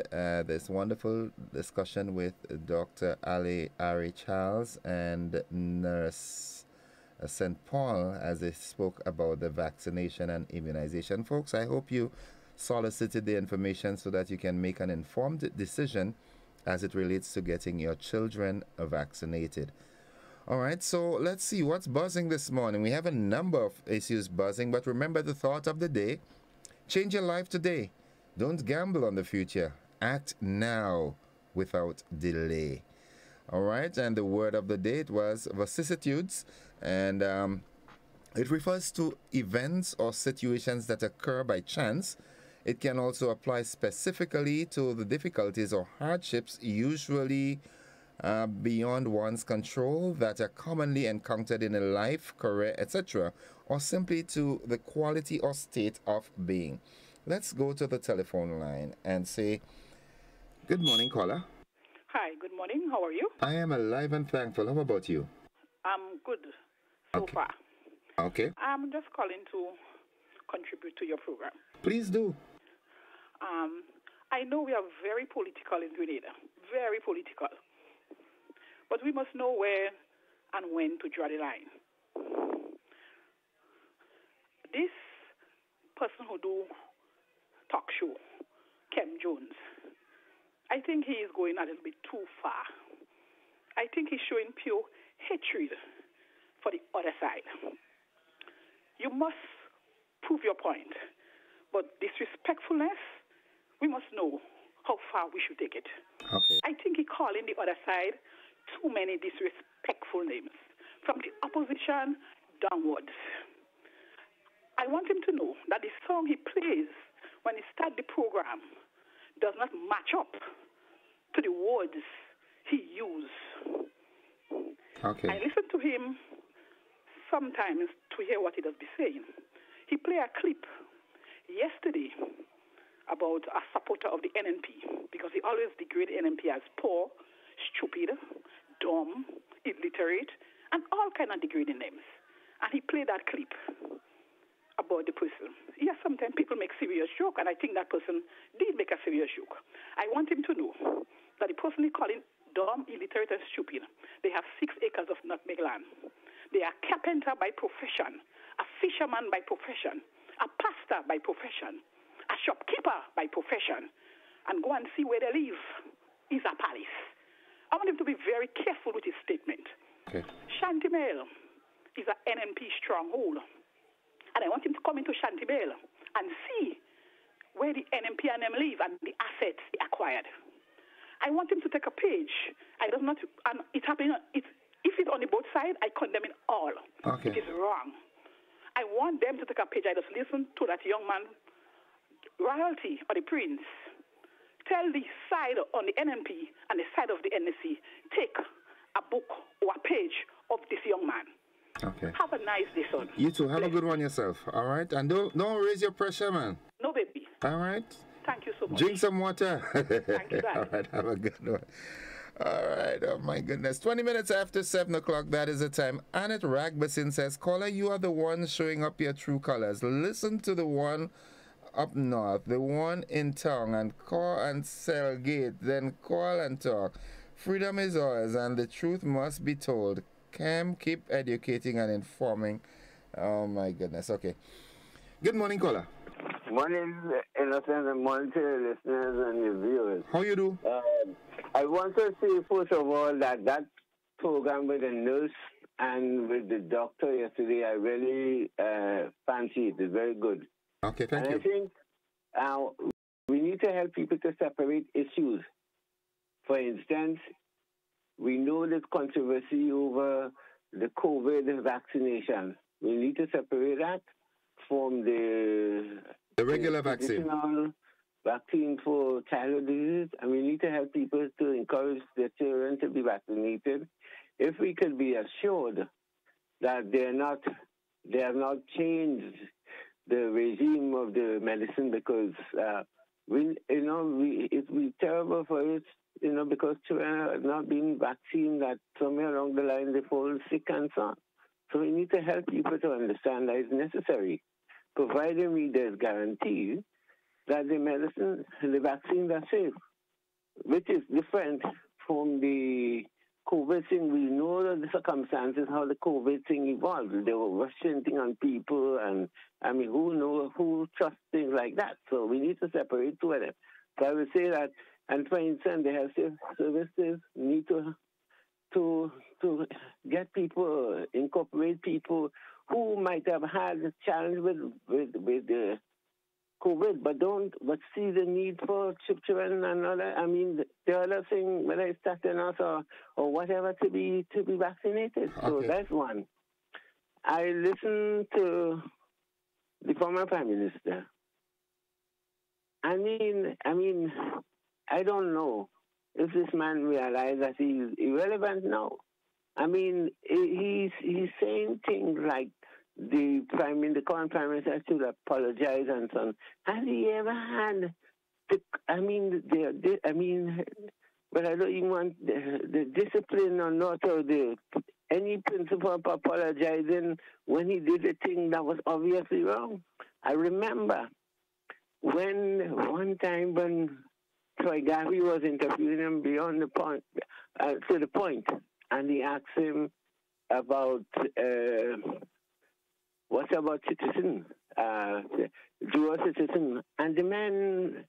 this wonderful discussion with Dr. Ari Charles and Nurse St. Paul as they spoke about the vaccination and immunization. Folks, I hope you solicited the information so that you can make an informed decision as it relates to getting your children vaccinated. All right, so let's see what's buzzing this morning. We have a number of issues buzzing, but remember the thought of the day. Change your life today. Don't gamble on the future. Act now without delay. All right, and the word of the day, it was vicissitudes, and it refers to events or situations that occur by chance. It can also apply specifically to the difficulties or hardships usually beyond one's control that are commonly encountered in a life, career, etc., or simply to the quality or state of being. Let's go to the telephone line and say, good morning, caller. Hi, good morning. How are you? I am alive and thankful. How about you? I'm good so far. Okay. I'm just calling to contribute to your program. Please do. I know we are very political in Grenada, very political. But we must know where and when to draw the line. This person who do talk show, Kem Jones, I think he is going a little bit too far. I think he's showing pure hatred for the other side. You must prove your point, but disrespectfulness, we must know how far we should take it. Okay. I think he calling the other side too many disrespectful names, from the opposition downwards. I want him to know that the song he plays when he starts the program does not match up to the words he used. Okay. I listen to him sometimes to hear what he does be saying. He played a clip yesterday about a supporter of the NNP, because he always degrades NNP as poor, stupid, dumb, illiterate, and all kind of degrading names. And he played that clip about the person. Yes, sometimes people make serious joke, and I think that person did make a serious joke. I want him to know that the person he calling dumb, illiterate, and stupid, they have 6 acres of nutmeg land. They are carpenter by profession, a fisherman by profession, a pastor by profession, a shopkeeper by profession, and go and see where they live is a palace. I want him to be very careful with his statement. Okay. Shantimel is an NNP stronghold, and I want him to come into Shantimel and see where the NNP and them live and the assets they acquired. I want him to take a page. I does not, and it happened. If it's on the both sides, I condemn it all. Okay. It is wrong. I want them to take a page. I just listen to that young man, royalty or the prince, tell the side on the NNP and the side of the NSC, take a book or a page of this young man. Okay. Have a nice day, son. You too. Have a good one yourself. All right? And don't raise your pressure, man. No, baby. All right? Thank you so much. Drink some water. Thank you, All right. Have a good one. All right. Oh, my goodness. 20 minutes after 7 o'clock. That is the time. Annette Ragbasin says, caller, you are the one showing up your true colors. Listen to the one up north, the one in town, and call and sell gate, then call and talk. Freedom is ours, and the truth must be told. Cam, keep educating and informing. Oh, my goodness. Okay. Good morning, caller. Morning, Innocent, and morning to the listeners and the viewers. How you do? I want to say, first of all, that program with the nurse and with the doctor yesterday, I really fancy it. It's very good. Okay, thank you. I think we need to help people to separate issues. For instance, we know there's controversy over the COVID vaccination. We need to separate that from the regular vaccine. Vaccine for childhood disease, and we need to help people to encourage their children to be vaccinated. If we could be assured that they have not changed the regime of the medicine, because it would be terrible for it, because children are not being vaccinated, that somewhere along the line they fall sick and so on. So we need to help people to understand that it's necessary, provided there's guarantees that the vaccines are safe, which is different from the COVID thing. We know the circumstances, how the COVID thing evolved. They were rushing things on people, and who trusts things like that? So we need to separate two of them. So I would say that, and for instance, the health services need to get people, incorporate people who might have had a challenge with the COVID, but see the need for children and other. I mean, the other thing, whether it's tetanus or whatever, to be vaccinated. Okay. So that's one. I listened to the former Prime Minister. I mean, I don't know if this man realized that he's irrelevant now. I mean, he's saying things like the current prime minister should apologize and so on. Has he ever had but I don't even want the discipline or not, or any principle of apologizing when he did a thing that was obviously wrong. I remember one time when Troy Garvey was interviewing him beyond the point, to the point, and he asked him about what about citizen, dual citizen, and the man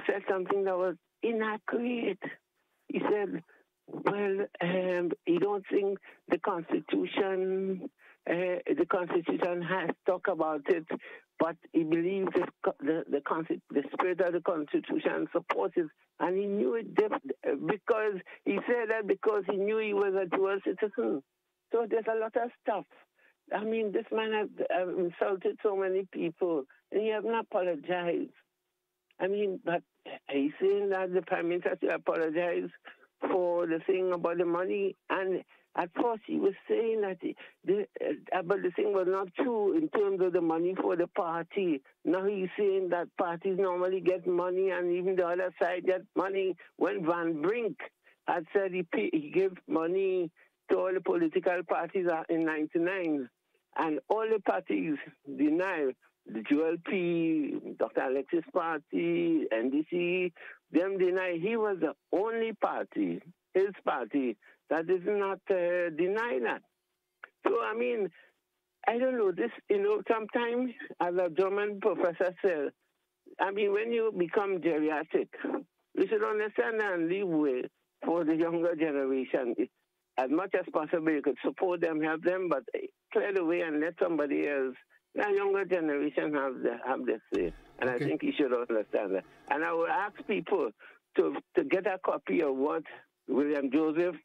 said something that was inaccurate. He said, well, he don't think the Constitution has talked about it, but he believes the spirit of the Constitution supports it. And he knew it because he said that because he knew he was a dual citizen. So there's a lot of stuff. I mean, this man has insulted so many people, and he has not apologized. I mean, but he's saying that the Prime Minister should apologize for the thing about the money. And at first he was saying that but the thing was not true in terms of the money for the party. Now he's saying that parties normally get money, and even the other side get money. When Van Brink had said he gave money to all the political parties in 1999, and all the parties denied. The GLP, Dr. Alexis Party, NDC, them deny he was the only party, his party, that is not deny that. So, I mean, I don't know, sometimes, as a German professor said, I mean, when you become geriatric, you should understand and leave way for the younger generation. As much as possible, you could support them, help them, but clear the way and let somebody else. The younger generation have this say, and I think you should understand that. And I will ask people to get a copy of what William Joseph,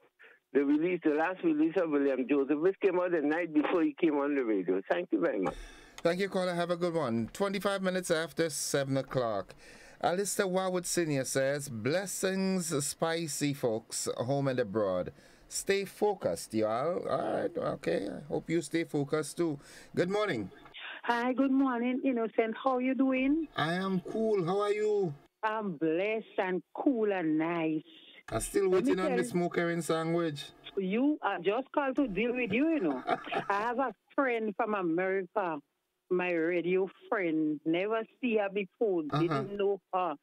the last release of William Joseph, which came out the night before he came on the radio. Thank you very much. Thank you, caller. Have a good one. 25 minutes after 7 o'clock. Alistair Warwood Sr. says, blessings, spicy folks, home and abroad. Stay focused, y'all. All right, okay. I hope you stay focused, too. Good morning. Hi, good morning, Innocent. How you doing? I am cool. How are you? I'm blessed and cool and nice. I'm still waiting on the smokering sandwich. You are just called to deal with you, I have a friend from America, my radio friend. Never see her before. Didn't know her.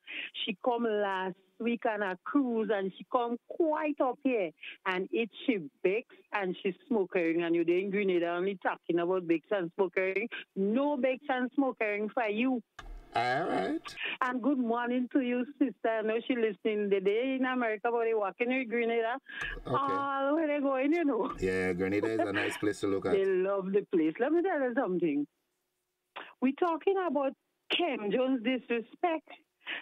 She come last week on a cruise, and she come quite up here, and she bakes and she smokering, and you're in Grenada only talking about bakes and smokering. No bakes and smokering for you. All right. And good morning to you, sister. I know she listening today in America, but they walking in Grenada. Okay. All where they going, Yeah, Grenada is a nice place to look at. They love the place. Let me tell you something. We're talking about Kim Jones disrespect.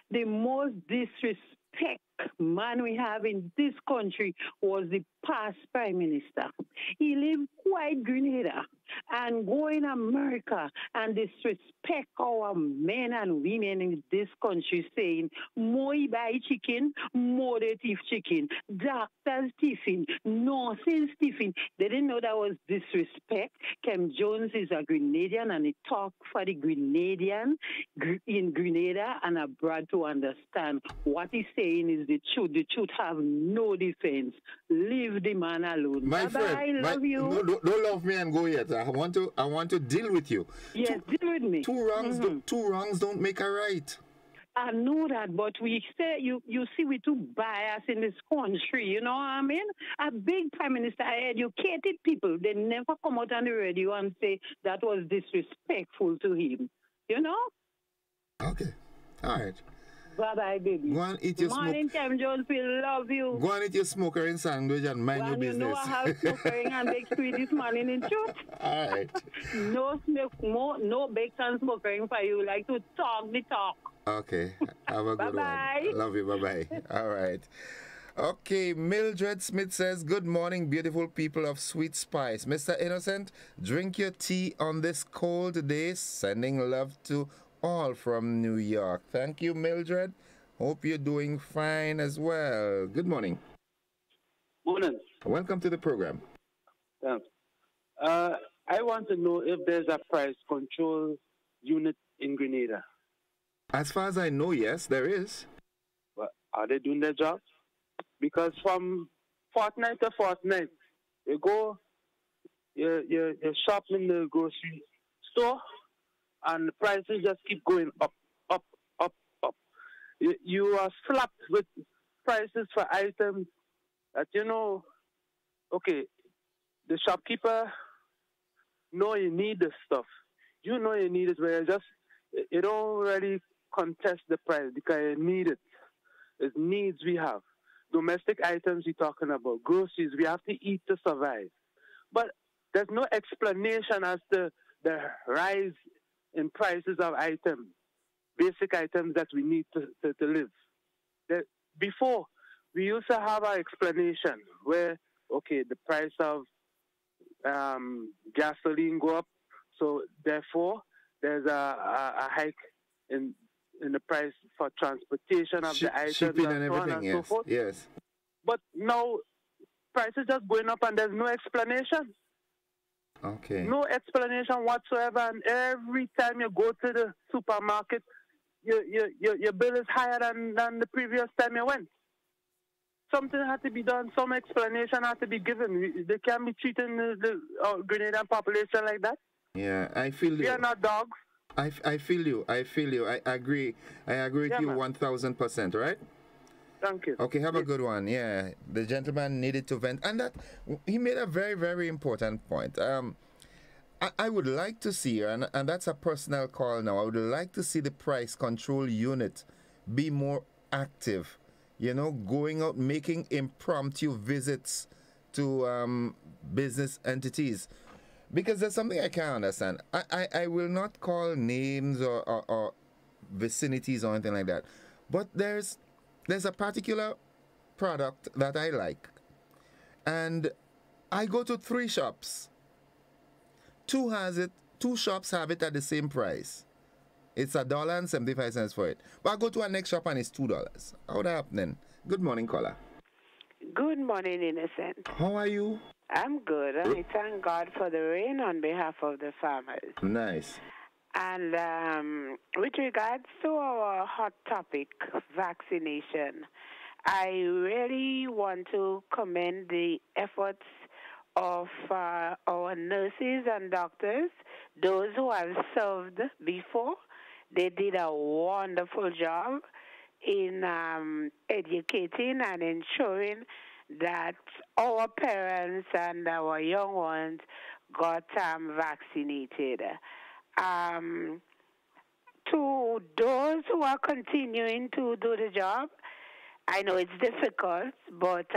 The most disrespect man we have in this country was the past prime minister. He lived quite Grenada and go in America and disrespect our men and women in this country, saying more buy chicken, more they thief chicken, doctors thieving, nurses thieving. They didn't know that was disrespect. Kim Jones is a Grenadian, and he talk for the Grenadian in Grenada and abroad to understand what he's saying is the truth. The truth have no defense. Leave the man alone. My Bye-bye. friend, Love you. No, don't love me and go yet. I want to deal with you. Yes, deal with me. Two wrongs don't make a right. I know that, but we say you see we too biased in this country, you know what I mean? A big prime minister educated people. They never come out on the radio and say that was disrespectful to him. You know? Okay. All right. Bye-bye, baby. Go and eat your Morning, Kim Jones, we love you. Go and eat your smokering sandwich and mind your business. You know I have smokering and baked sweet this morning in truth. All right. No baked and smokering for you. Like to talk the talk. Okay. Have a good Bye-bye. one. Love you. Bye-bye. All right. Okay, Mildred Smith says, good morning, beautiful people of Sweet Spice. Mr. Innocent, drink your tea on this cold day. Sending love to all from New York. Thank you, Mildred. Hope you're doing fine as well. Good morning. Morning. Welcome to the program. Thanks. I want to know if there's a price control unit in Grenada. As far as I know, yes, there is. But are they doing their job? Because from fortnight to fortnight, you go, you shop in the grocery store, and the prices just keep going up, up, up, up. You are slapped with prices for items that okay, the shopkeeper know you need the stuff. You know you need it, but you don't really contest the price because you need it. It's needs we have. Domestic items we're talking about, groceries, we have to eat to survive. But there's no explanation as to the rise in prices of items, basic items that we need to live. Before, we used to have our explanation where, okay, the price of gasoline go up, so therefore there's a hike in the price for transportation of the items Shipping and and so on everything, and so yes. forth. Yes. But now prices just going up and there's no explanation. Okay. No explanation whatsoever, and every time you go to the supermarket, your bill is higher than the previous time you went. Something had to be done. Some explanation had to be given. They can't be treating the Grenadian population like that. Yeah, I feel you. We are not dogs. I feel you. I feel you. I agree. I agree with you 1,000%, right? Thank you. Okay, have a good one. Yeah, the gentleman needed to vent. And that he made a very, very important point. I would like to see, and that's a personal call now, I would like to see the price control unit be more active. You know, going out, making impromptu visits to business entities. Because there's something I can't understand. I will not call names or vicinities or anything like that. But there's a particular product that I like. And I go to 3 shops. 2 shops have it at the same price. It's $1.75 for it. But I go to our next shop and it's $2. How that happening? Good morning, caller. Good morning, Innocent. How are you? I'm good. I thank God for the rain on behalf of the farmers. Nice. And with regards to our hot topic, vaccination, I really want to commend the efforts of our nurses and doctors, those who have served before. They did a wonderful job in educating and ensuring that our parents and our young ones got vaccinated. To those who are continuing to do the job, I know it's difficult, but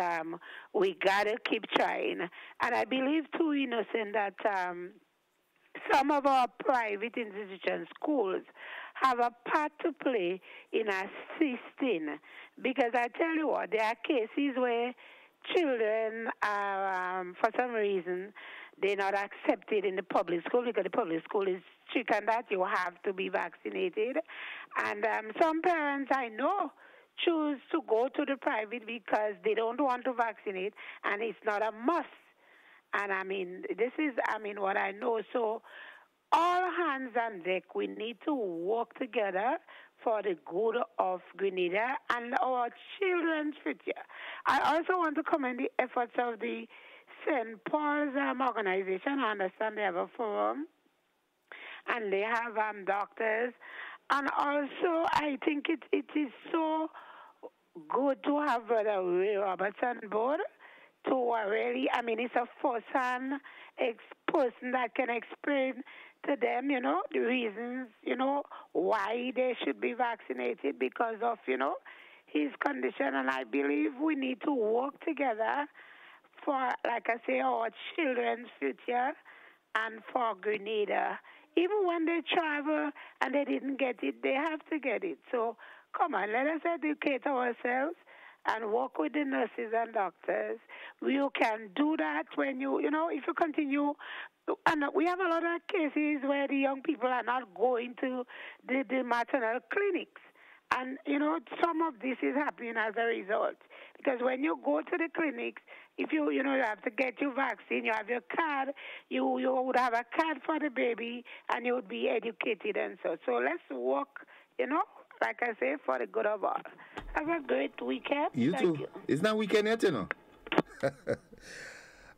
we got to keep trying. And I believe, too, Innocent, that some of our private institutions, schools, have a part to play in assisting. Because I tell you what, there are cases where children are, for some reason, they're not accepted in the public school because the public school is strict on that. You have to be vaccinated. And some parents I know choose to go to the private because they don't want to vaccinate, and it's not a must. And this is, what I know. So all hands on deck. We need to work together for the good of Grenada and our children's future. I also want to commend the efforts of the St. Paul's organization. I understand they have a forum, and they have doctors. And also, I think it is so good to have Brother Ray Roberts on board to really, it's a first-hand person that can explain to them, the reasons, why they should be vaccinated because of, his condition. And I believe we need to work together for, like I say, our children's future and for Grenada. Even when they travel and they didn't get it, they have to get it. So come on, let us educate ourselves and work with the nurses and doctors. You can do that when if you continue. And we have a lot of cases where the young people are not going to the maternal clinics. And, you know, some of this is happening as a result. Because when you go to the clinics, if you have to get your vaccine, you have your card, you would have a card for the baby, and you would be educated and so. So let's work, like I say, for the good of all. Have a great weekend. You Thank too. you. It's not weekend yet,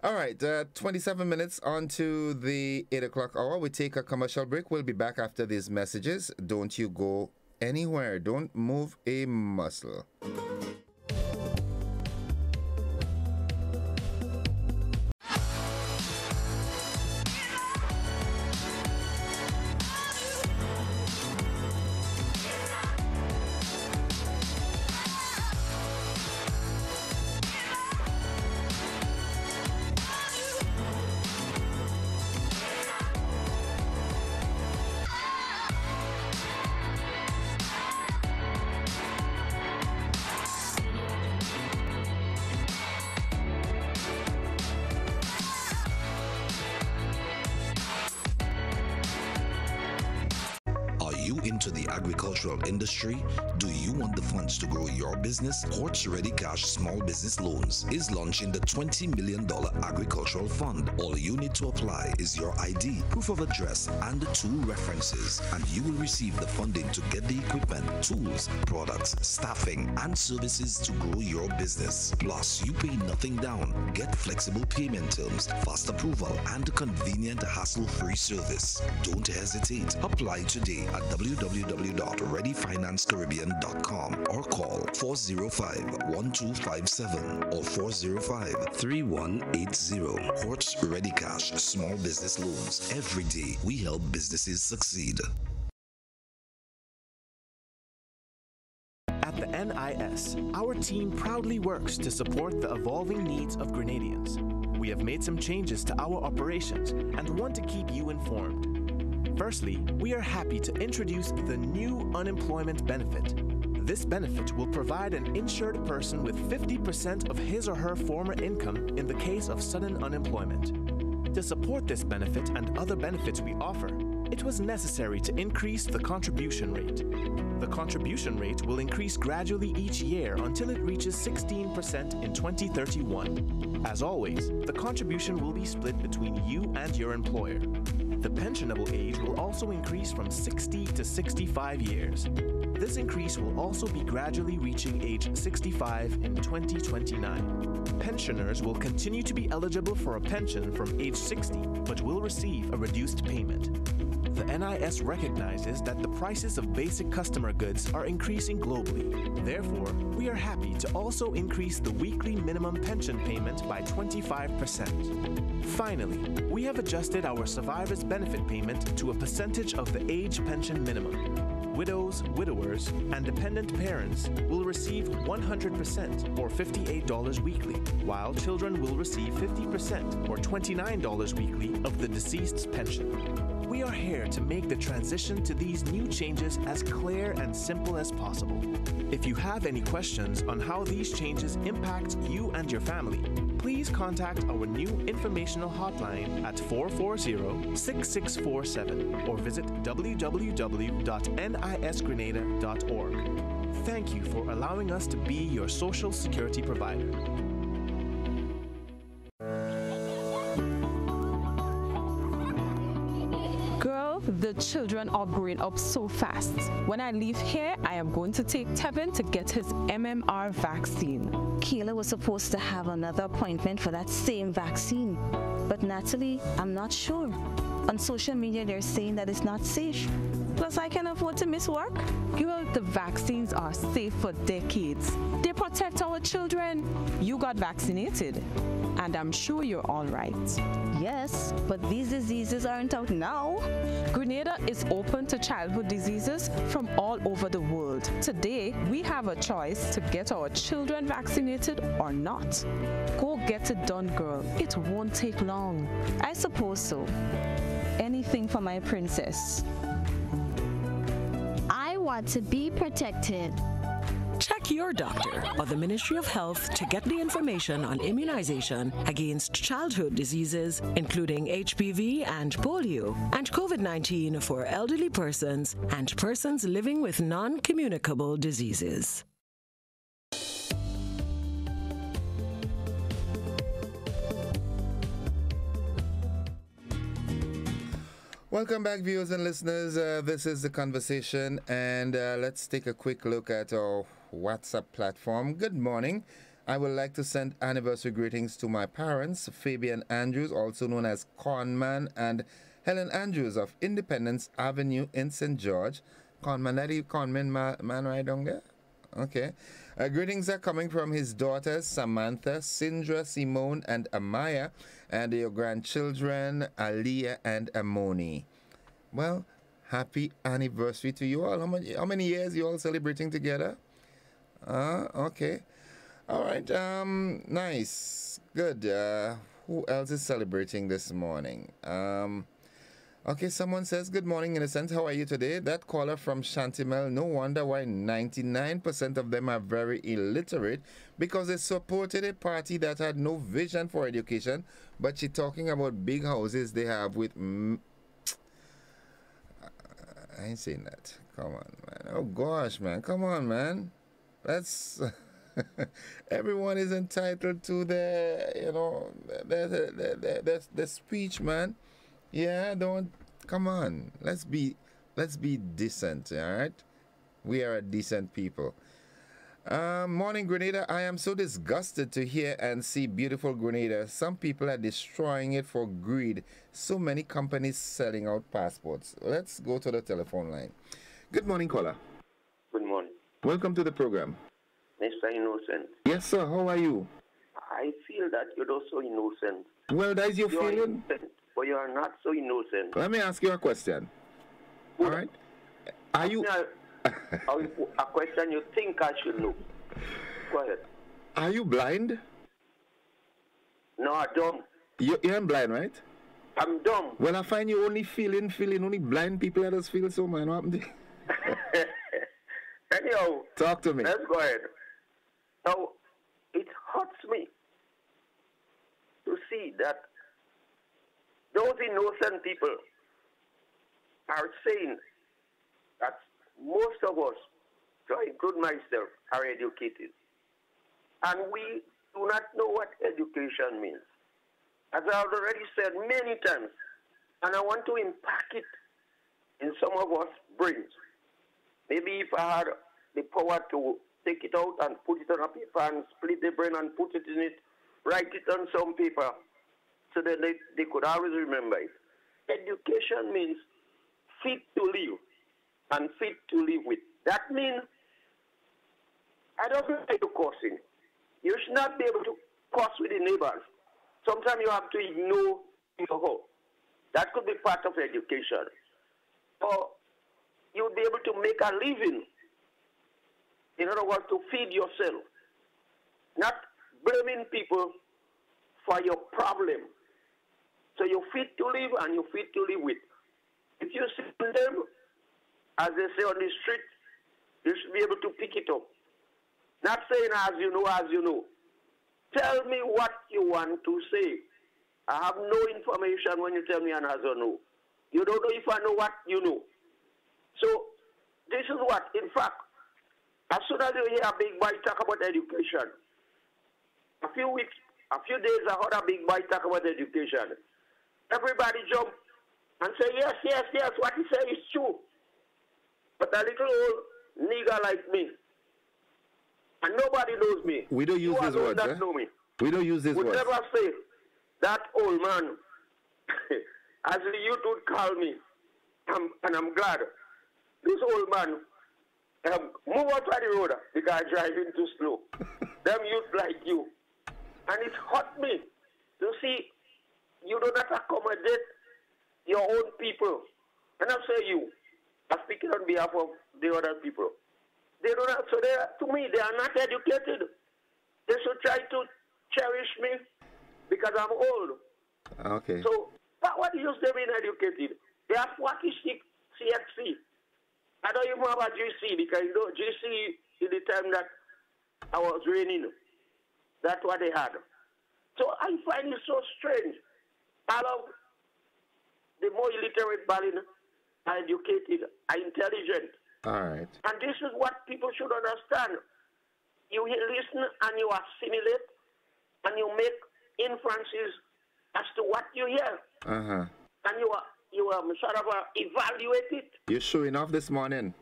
All right, 27 minutes on to the 8 o'clock hour. We take a commercial break. We'll be back after these messages. Don't you go anywhere. Don't move a muscle. Into the agricultural industry? Do you want the funds to grow your business? Hortz Ready Cash Small Business Loans is launching the $20 million agricultural fund. All you need to apply is your ID, proof of address, and 2 references, and you will receive the funding to get the equipment, tools, products, staffing, and services to grow your business. Plus, you pay nothing down. Get flexible payment terms, fast approval, and convenient hassle-free service. Don't hesitate. Apply today at www.readyfinancecaribbean.com or call 405-1257 or 405-3180. Hortz Ready Cash Small Business Loans. Every day we help businesses succeed. At the NIS, our team proudly works to support the evolving needs of Grenadians. We have made some changes to our operations and want to keep you informed. Firstly, we are happy to introduce the new unemployment benefit. This benefit will provide an insured person with 50% of his or her former income in the case of sudden unemployment. To support this benefit and other benefits we offer, it was necessary to increase the contribution rate. The contribution rate will increase gradually each year until it reaches 16% in 2031. As always, the contribution will be split between you and your employer. The pensionable age will also increase from 60 to 65 years. This increase will also be gradually reaching age 65 in 2029. Pensioners will continue to be eligible for a pension from age 60, but will receive a reduced payment. The NIS recognizes that the prices of basic customer goods are increasing globally. Therefore, we are happy to also increase the weekly minimum pension payment by 25%. Finally, we have adjusted our survivors' benefit payment to a percentage of the age pension minimum. Widows, widowers, and dependent parents will receive 100% or $58 weekly, while children will receive 50% or $29 weekly of the deceased's pension. We are here to make the transition to these new changes as clear and simple as possible. If you have any questions on how these changes impact you and your family, please contact our new informational hotline at 440-6647 or visit www.nisgrenada.org. Thank you for allowing us to be your social security provider. The children are growing up so fast. When I leave here, I am going to take Tevin to get his MMR vaccine. Kayla was supposed to have another appointment for that same vaccine. But Natalie, I'm not sure. On social media, they're saying that it's not safe. Plus, I can afford to miss work. Girl, the vaccines are safe for decades. They protect our children. You got vaccinated, and I'm sure you're all right. Yes, but these diseases aren't out now. Grenada is open to childhood diseases from all over the world. Today, we have a choice to get our children vaccinated or not. Go get it done, girl. It won't take long. I suppose so. Anything for my princess. I want to be protected. Check your doctor or the Ministry of Health to get the information on immunization against childhood diseases, including HPV and polio, and COVID-19 for elderly persons and persons living with non-communicable diseases. Welcome back, viewers and listeners. This is The Conversation, and let's take a quick look at our WhatsApp platform. Good morning. I would like to send anniversary greetings to my parents, Fabian Andrews, also known as Conman, and Helen Andrews of Independence Avenue in St. George. Conman, that is Conman man right down there? Okay. Greetings are coming from his daughters, Samantha, Sindra, Simone, and Amaya, and your grandchildren, Aliyah and Amoni. Well, happy anniversary to you all. How many years you all celebrating together? Okay. All right. Nice. Good. Who else is celebrating this morning? Okay, someone says, good morning, Innocent. How are you today? That caller from Chantimel, no wonder why 99% of them are very illiterate, because they supported a party that had no vision for education, but she's talking about big houses they have with... I ain't saying that. Come on, man. Oh, gosh, man. Come on, man. That's... Everyone is entitled to their, you know, their speech, man. Yeah, come on. Let's be decent, all right? We are a decent people. Morning, Grenada. I am so disgusted to hear and see beautiful Grenada. Some people are destroying it for greed. So many companies selling out passports. Let's go to the telephone line. Good morning, caller. Good morning. Welcome to the program. Mr. Innocent. Yes, sir. How are you? I feel that you're also innocent. Well, that is your feeling? Innocent, but you are not so innocent. Let me ask you a question. All right? Are you... a question you think I should know. Go ahead. Are you blind? No, I'm dumb. You're blind, right? I'm dumb. Well, I find you only feeling. Only blind people let us feel so, man. What happened? Anyhow. Talk to me. Let's go ahead. Now, it hurts me to see that those innocent people are saying that most of us, to include myself, are educated. And we do not know what education means. As I've already said many times, and I want to impact it in some of us brains. Maybe if I had the power to take it out and put it on a paper and split the brain and put it in it, write it on some paper, so that they could always remember it. Education means fit to live and fit to live with. That means, I don't think you're cursing. You should not be able to curse with the neighbors. Sometimes you have to ignore your home. That could be part of education. Or you would be able to make a living. In other words, to feed yourself. Not blaming people for your problem. So you're fit to live and you're fit to live with. If you see them, as they say on the street, you should be able to pick it up. Not saying as you know. Tell me what you want to say. I have no information when you tell me an as or no. You don't know if I know what you know. So this is what, in fact, as soon as you hear a big boy talk about education, a few days I heard a big boy talk about education. Everybody jump and say, yes, what he said is true. But a little old nigger like me, and nobody knows me. We don't use these words, eh? Know me. We don't use these words. Would never say, that old man, as the youth would call me, and I'm glad. This old man, move out of the road because I'm driving too slow. Them youth like you. And it hurt me to see you do not accommodate your own people. And I say you, I'm speaking on behalf of the other people. They do not, so to me, they are not educated. They should try to cherish me because I'm old. Okay. So, what use them being educated? They have 46 CXC. I don't even know about GC because, you know, GC is the time that I was raining. That's what they had. So I find it so strange. All of the more illiterate Balin are educated, are intelligent. All right. And this is what people should understand. You listen and you assimilate and you make inferences as to what you hear. Uh-huh. And you sort of evaluate it. You're showing off this morning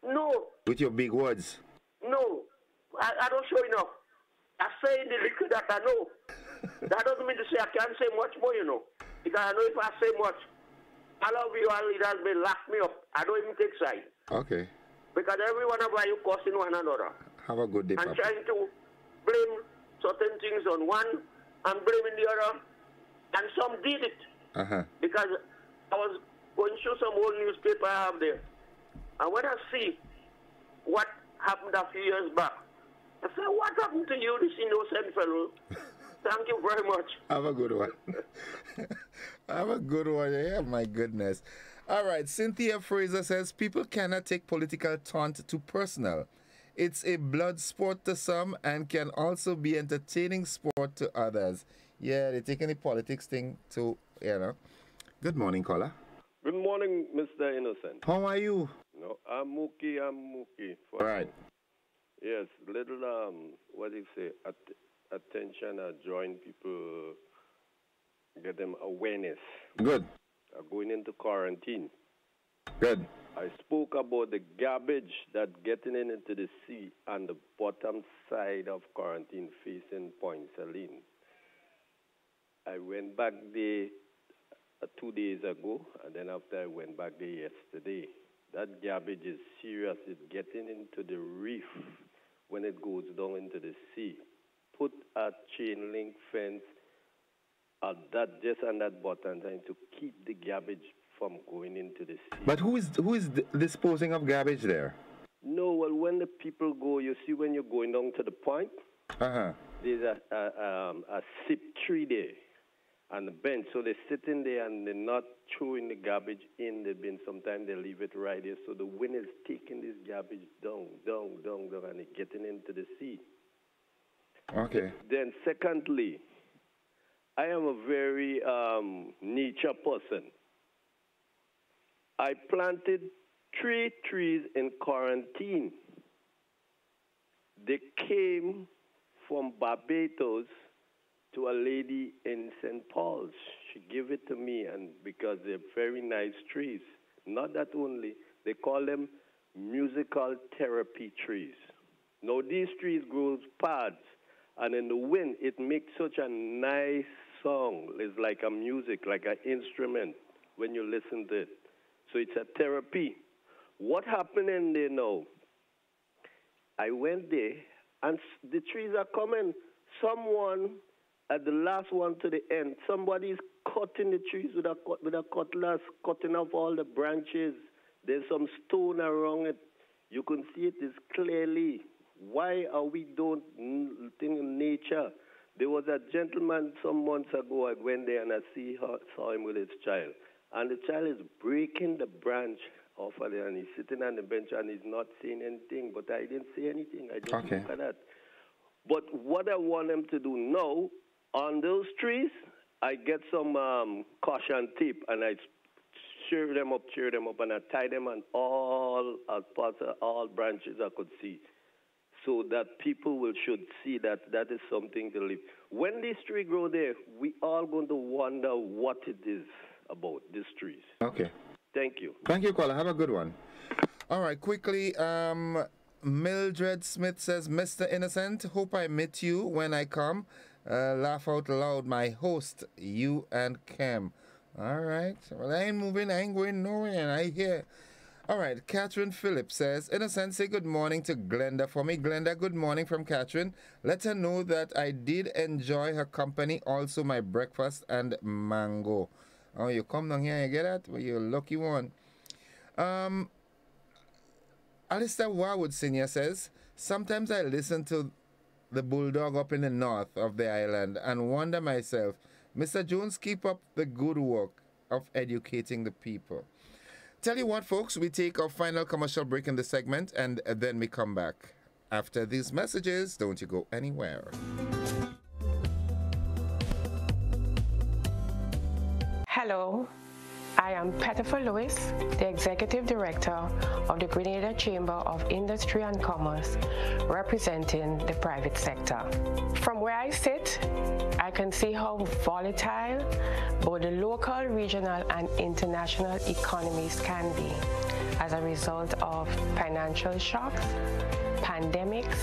No, with your big words. no, I don't show enough. I say in the liquid that I know. That doesn't mean to say I can't say much more, you know. Because I know if I say much, all of you all leaders may lock me up. I don't even take side. Okay. Because every one of you cursing one another. Have a good day, And Papa. trying to blame certain things on one and blaming the other. And some did it. Uh-huh. Because I was going through some old newspaper I have there. And when I see what happened a few years back, I said, what happened to you, this innocent fellow? Thank you very much. Have a good one. Have a good one. Yeah, my goodness. All right. Cynthia Fraser says people cannot take political taunt too personal. It's a blood sport to some and can also be entertaining sport to others. Yeah, they're taking the politics thing to, you know. Good morning, caller. Good morning, Mr. Innocent. How are you? No, I'm Mookie. All right. Yes, little, what do you say, attention, drawing people, get them awareness. Good. Going into quarantine. Good. I spoke about the garbage that getting into the sea on the bottom side of quarantine facing Point Saline. I went back there 2 days ago, and then after I went back there yesterday. That garbage is serious. It's getting into the reef when it goes down into the sea. Put a chain link fence just on that bottom line to keep the garbage from going into the sea. But who is disposing of garbage there? No, well, when the people go, you see when you're going down to the point, Uh-huh. there's a sip tree there on the bench. So they're sitting there and they're not throwing the garbage in the bin. Sometimes they leave it right there. So the wind is taking this garbage down, and it's getting into the sea. Okay. Then secondly, I am a very nature person. I planted 3 trees in quarantine. They came from Barbados to a lady in St. Paul's. She gave it to me, and because they're very nice trees. Not that only, they call them musical therapy trees. Now, these trees grow pads, and in the wind, it makes such a nice song. It's like a music, like an instrument when you listen to it. So it's a therapy. What happened in there now? I went there, and the trees are coming. Someone, at the last one to the end, somebody's cutting the trees with a cutlass, cutting off all the branches. There's some stone around it. You can see it is clearly. Why are we doing things in nature? There was a gentleman some months ago, I went there and I saw him with his child. And the child is breaking the branch off of there, and he's sitting on the bench and he's not saying anything. But I didn't say anything. I just look at that. But what I want them to do now, on those trees, I get some caution tape and I cheer them up, and I tie them on all branches I could see, so that people should see that that is something to live. When these trees grow there, we all going to wonder what it is about these trees. Okay. Thank you. Thank you, caller. Have a good one. All right, quickly, Mildred Smith says, Mr. Innocent, hope I meet you when I come. Laugh out loud, my host, you and Cam. All right. Well, I ain't moving. I ain't going nowhere. I hear. All right. Catherine Phillips says, Innocent, say good morning to Glenda for me. Glenda, good morning from Catherine. Let her know that I did enjoy her company, also my breakfast and mango. Oh, you come down here and you get that? Well, you're a lucky one. Alistair Warwood Sr. says, sometimes I listen to the bulldog up in the north of the island and wonder myself, Mr. Jones, keep up the good work of educating the people. Tell you what, folks, we take our final commercial break in the segment and then we come back. after these messages. Don't you go anywhere. Hello, I am Pettifer Lewis, the Executive Director of the Grenada Chamber of Industry and Commerce, representing the private sector. From where I sit, I can see how volatile both the local, regional, and international economies can be as a result of financial shocks, pandemics,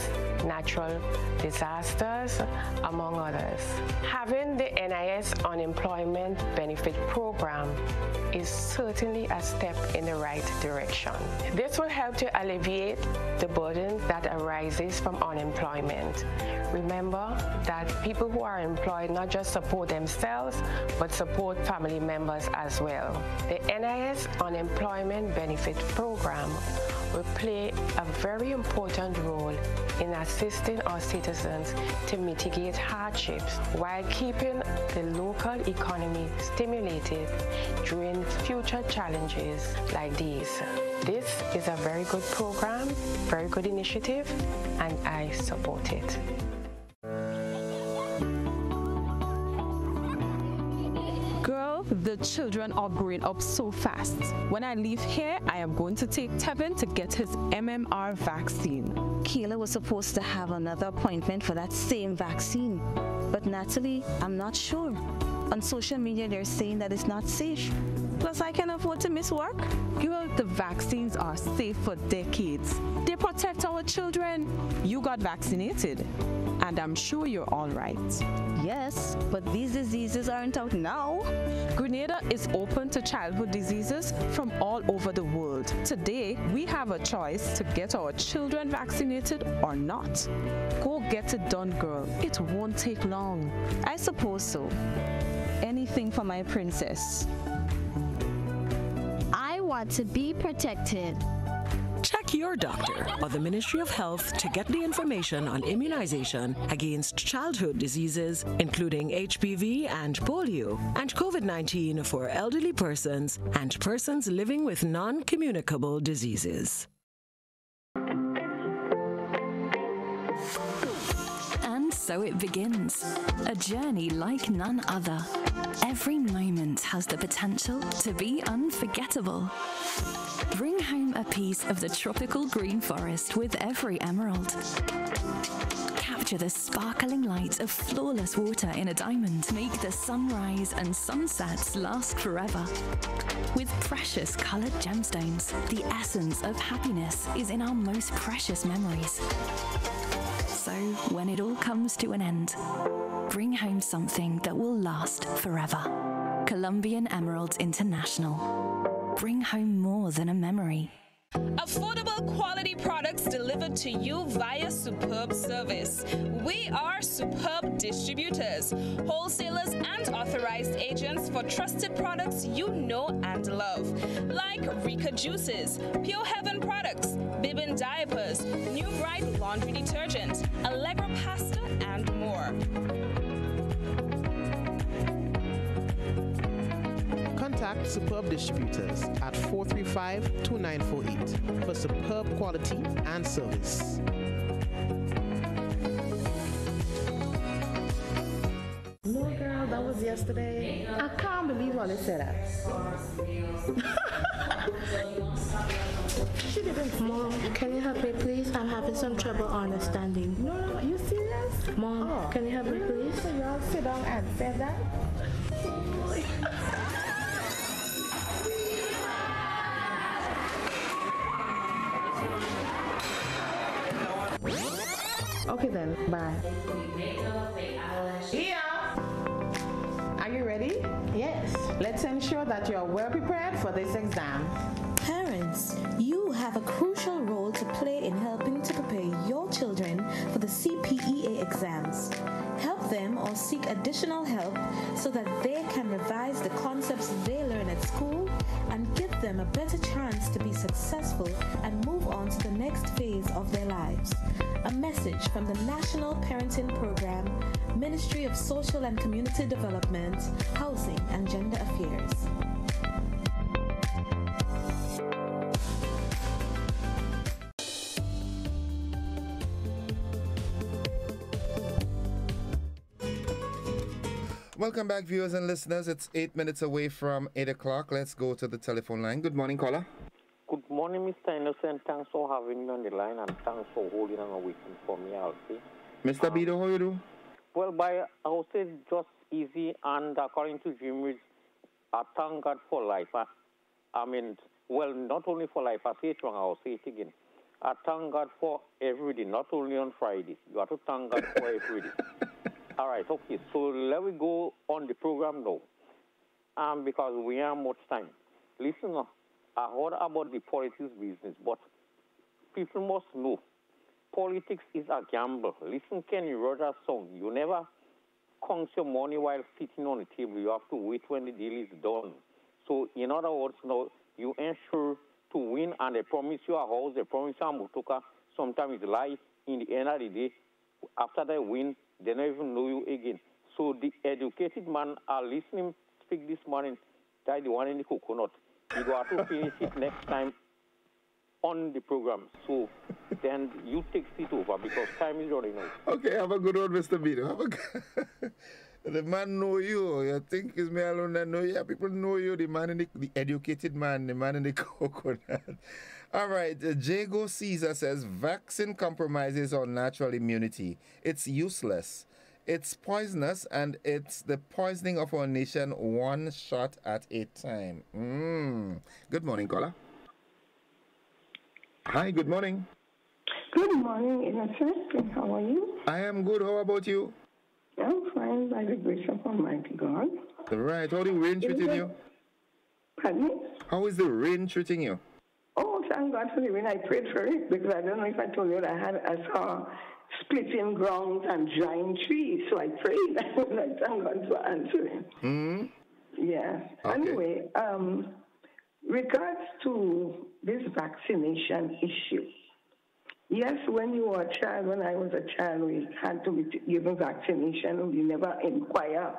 natural disasters, among others. Having the NIS Unemployment Benefit Program is certainly a step in the right direction. This will help to alleviate the burden that arises from unemployment. Remember that people who are employed not just support themselves, but support family members as well. The NIS Unemployment Benefit Program will play a very important role in assisting our citizens to mitigate hardships while keeping the local economy stimulated during future challenges like these. This is a very good program, very good initiative, and I support it. The children are growing up so fast. When I leave here, I am going to take Tevin to get his MMR vaccine. Kayla was supposed to have another appointment for that same vaccine. But Natalie, I'm not sure. On social media, they're saying that it's not safe. Plus, I can afford to miss work. Girl, the vaccines are safe for decades. They protect our children. You got vaccinated, and I'm sure you're all right. Yes, but these diseases aren't out now. Grenada is open to childhood diseases from all over the world. Today, we have a choice to get our children vaccinated or not. Go get it done, girl. It won't take long. I suppose so. Anything for my princess. I want to be protected. Check your doctor or the Ministry of Health to get the information on immunization against childhood diseases, including HPV and polio, and COVID-19 for elderly persons and persons living with non-communicable diseases. And so it begins, a journey like none other. Every moment has the potential to be unforgettable. Bring home a piece of the tropical green forest with every emerald. Capture the sparkling light of flawless water in a diamond. Make the sunrise and sunsets last forever. With precious colored gemstones, the essence of happiness is in our most precious memories. So, when it all comes to an end, bring home something that will last forever. Colombian Emeralds International. Bring home more than a memory. Affordable quality products delivered to you via Superb Service. We are Superb Distributors, wholesalers and authorized agents for trusted products you know and love, like Rika Juices, Pure Heaven products, Bibbin diapers, New Bright laundry detergent, Allegra pasta, and more. Contact Superb Distributors at 435-2948 for superb quality and service. No, girl, that was yesterday. I can't believe what they said that. She didn't. Mom, can you help me, please? I'm having some trouble understanding. No, you serious? Mom, can you help me, please? So you all sit down and say that? Okay then, bye. Here. Are you ready? Yes. Let's ensure that you are well prepared for this exam. Parents, you have a crucial role to play in helping to prepare your children for the CPEA exams. Help them or seek additional help so that they can revise the concepts they learn at school and give them a better chance to be successful and move on to the next phase of their lives. A message from the National Parenting Program, Ministry of Social and Community Development, Housing and Gender Affairs. Welcome back, viewers and listeners. It's 8 minutes away from 8 o'clock. Let's go to the telephone line. Good morning, caller. Good morning, Mr. Innocent. Thanks for having me on the line, and thanks for holding on a waiting for me, I'll say. Mr. Bido, how you do? Well, I would say just easy, and according to Jim Reed, I thank God for life. Not only for life, I say it wrong, I'll say it again. I thank God for every day, not only on Fridays. You have to thank God for every day. All right, okay, so let me go on the program now, because we have much time. Listen, I heard about the politics business, but people must know politics is a gamble. Listen, Kenny Rogers' song, you never count your money while sitting on the table. You have to wait when the deal is done. So, in other words, you ensure to win, and they promise you a house, they promise you a motoka. Sometimes it's lie. In the end of the day, after they win, they don't even know you again. So the educated man are listening speak this morning, that the one in the coconut. You got to finish it next time on the program. So then you take it over because time is running out. Okay, have a good one, Mr. Bido. Have a good... The man know you. You think it's me alone that know you. Yeah, people know you. The man in the educated man, the man in the coconut. All right. Jago Caesar says vaccine compromises our natural immunity. It's useless. It's poisonous, and it's the poisoning of our nation one shot at a time. Good morning, caller. Hi, good morning. Good morning, Innocent. How are you? I am good. How about you? I'm fine, by the grace of Almighty God. Right. How is the rain treating you? Pardon me? How is the rain treating you? Oh, thank God for the rain. I prayed for it because I don't know if I told you that I saw splitting grounds and drying trees. So I prayed. I thank God for answering. Yeah. Okay. Anyway, regards to this vaccination issue. Yes, when you were a child, when I was a child, we had to be given vaccination. We never inquire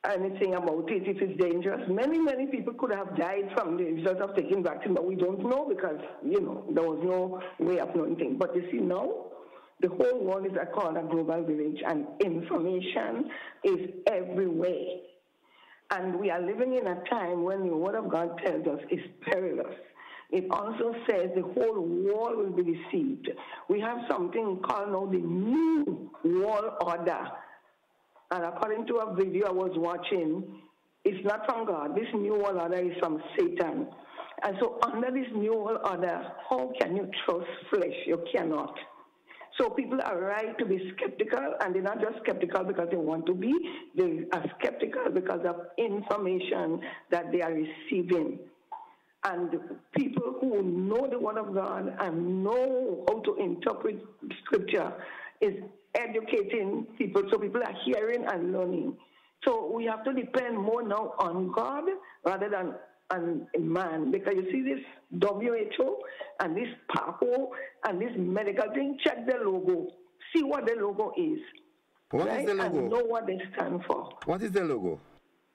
anything about it, if it's dangerous. Many people could have died from the result of taking vaccine, but we don't know because, there was no way of knowing things. But you see now, the whole world is called a global village, and information is everywhere. And we are living in a time when the Word of God tells us it's perilous. It also says the whole world will be deceived. We have something called now the New World Order. And according to a video I was watching, it's not from God. This New World Order is from Satan. And so under this New World Order, how can you trust flesh? You cannot. So people are right to be skeptical, and they're not just skeptical because they want to be. They are skeptical because of information that they are receiving. And people who know the Word of God and know how to interpret Scripture is educating people. So people are hearing and learning. So we have to depend more now on God rather than on man. Because you see this WHO and this PAHO and this medical thing, check the logo. See what the logo is. What is the logo? And know what they stand for. What is the logo?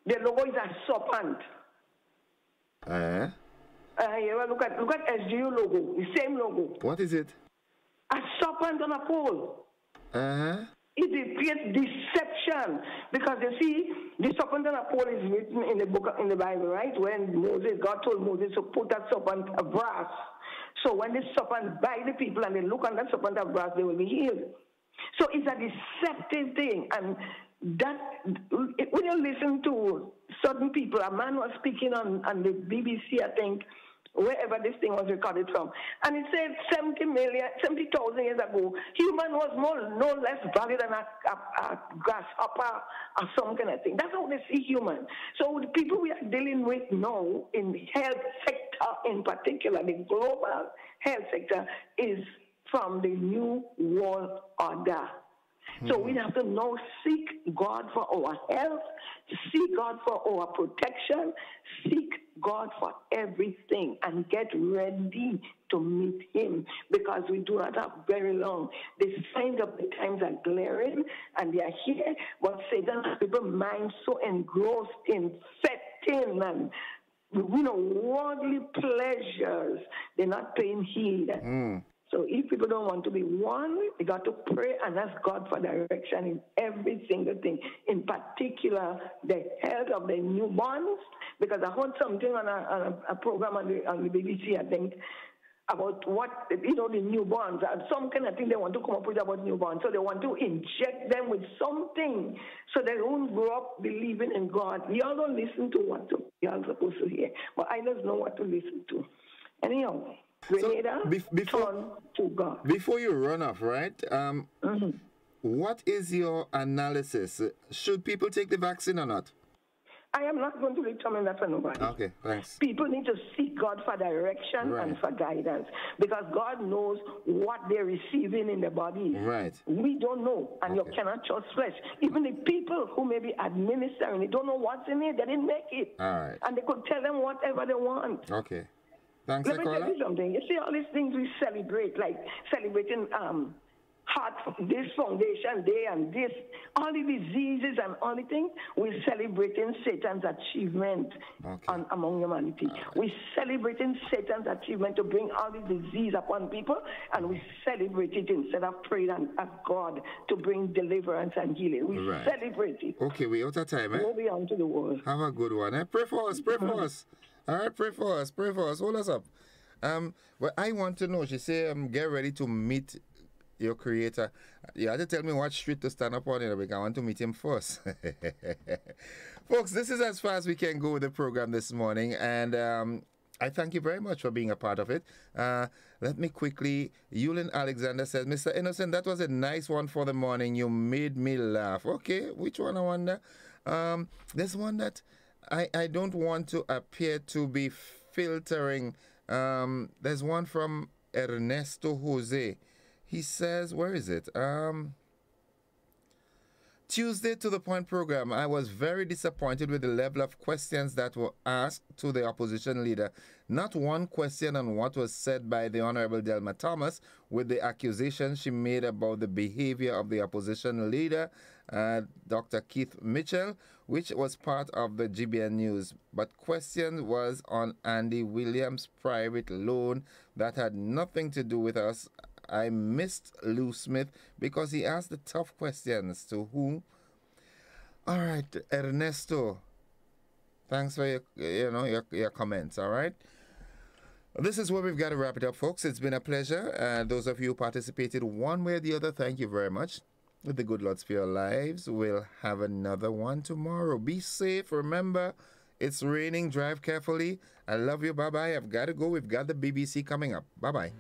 The logo is a serpent. Look at SGU logo, the same logo. What is it? A serpent on a pole. It creates deception because you see, the serpent on a pole is written in the Bible, right? When God told Moses to put that serpent of brass. So when this serpent bite the people and they look on that serpent of brass, they will be healed. So it's a deceptive thing, and that when you listen to certain people, a man was speaking on the BBC, I think, wherever this thing was recorded from. And it said 70,000 years ago, human was no less valued than a grasshopper or some kind of thing. That's how they see human. So the people we are dealing with now in the health sector in particular, the global health sector, is from the New World Order. So we have to now seek God for our health, seek God for our protection, seek God for everything, and get ready to meet Him because we do not have very long. The signs of the times are glaring and they are here, but Satan has people's minds so engrossed in fetting and worldly pleasures, they're not paying heed. So if people don't want to be one, they got to pray and ask God for direction in every single thing, in particular the health of the newborns, because I heard something on a program on the BBC, I think, about what, the newborns. Some kind of thing they want to come up with about newborns. So they want to inject them with something so they won't grow up believing in God. Y'all don't listen to what y'all supposed to hear. But I just know what to listen to. Anyhow, Grenada, turn to God. Before you run off, right? What is your analysis? Should people take the vaccine or not? I am not going to determine that for nobody. Okay, thanks. People need to seek God for direction and for guidance, because God knows what they're receiving in their body. Right. We don't know, and you cannot trust flesh. Even the people who may be administering it don't know what's in it. They didn't make it. All right. And they could tell them whatever they want. Okay. Thanks, Let me tell you something. You see all these things we celebrate, like celebrating this Foundation Day and this, all the diseases and all the things, we're celebrating Satan's achievement among humanity. We're celebrating Satan's achievement to bring all this disease upon people, and we celebrate it instead of praying and ask God to bring deliverance and healing. We celebrate it. Okay, we're out of time, eh? Go beyond to the world. Have a good one, eh? Pray for us, pray for us. All right, pray for us, hold us up. Well, I want to know, she said, get ready to meet your creator. You have to tell me what street to stand up on, because I want to meet him first. Folks, this is as far as we can go with the program this morning, and I thank you very much for being a part of it. Let me quickly, Yulin Alexander says, Mr. Innocent, that was a nice one for the morning. You made me laugh. Okay, which one I wonder? There's one that I don't want to appear to be filtering. There's one from Ernesto Jose. He says, where is it? Tuesday to the Point program. I was very disappointed with the level of questions that were asked to the opposition leader. Not one question on what was said by the Honorable Delma Thomas with the accusation she made about the behavior of the opposition leader, Dr. Keith Mitchell, which was part of the GBN News. But question was on Andy Williams' private loan that had nothing to do with us. I missed Lou Smith because he asked the tough questions. To whom? All right, Ernesto. Thanks for your comments. All right. This is where we've got to wrap it up, folks. It's been a pleasure. Those of you who participated one way or the other, thank you very much. With the good Lord spare your lives. We'll have another one tomorrow. Be safe. Remember, it's raining. Drive carefully. I love you. Bye-bye. I've got to go. We've got the BBC coming up. Bye-bye.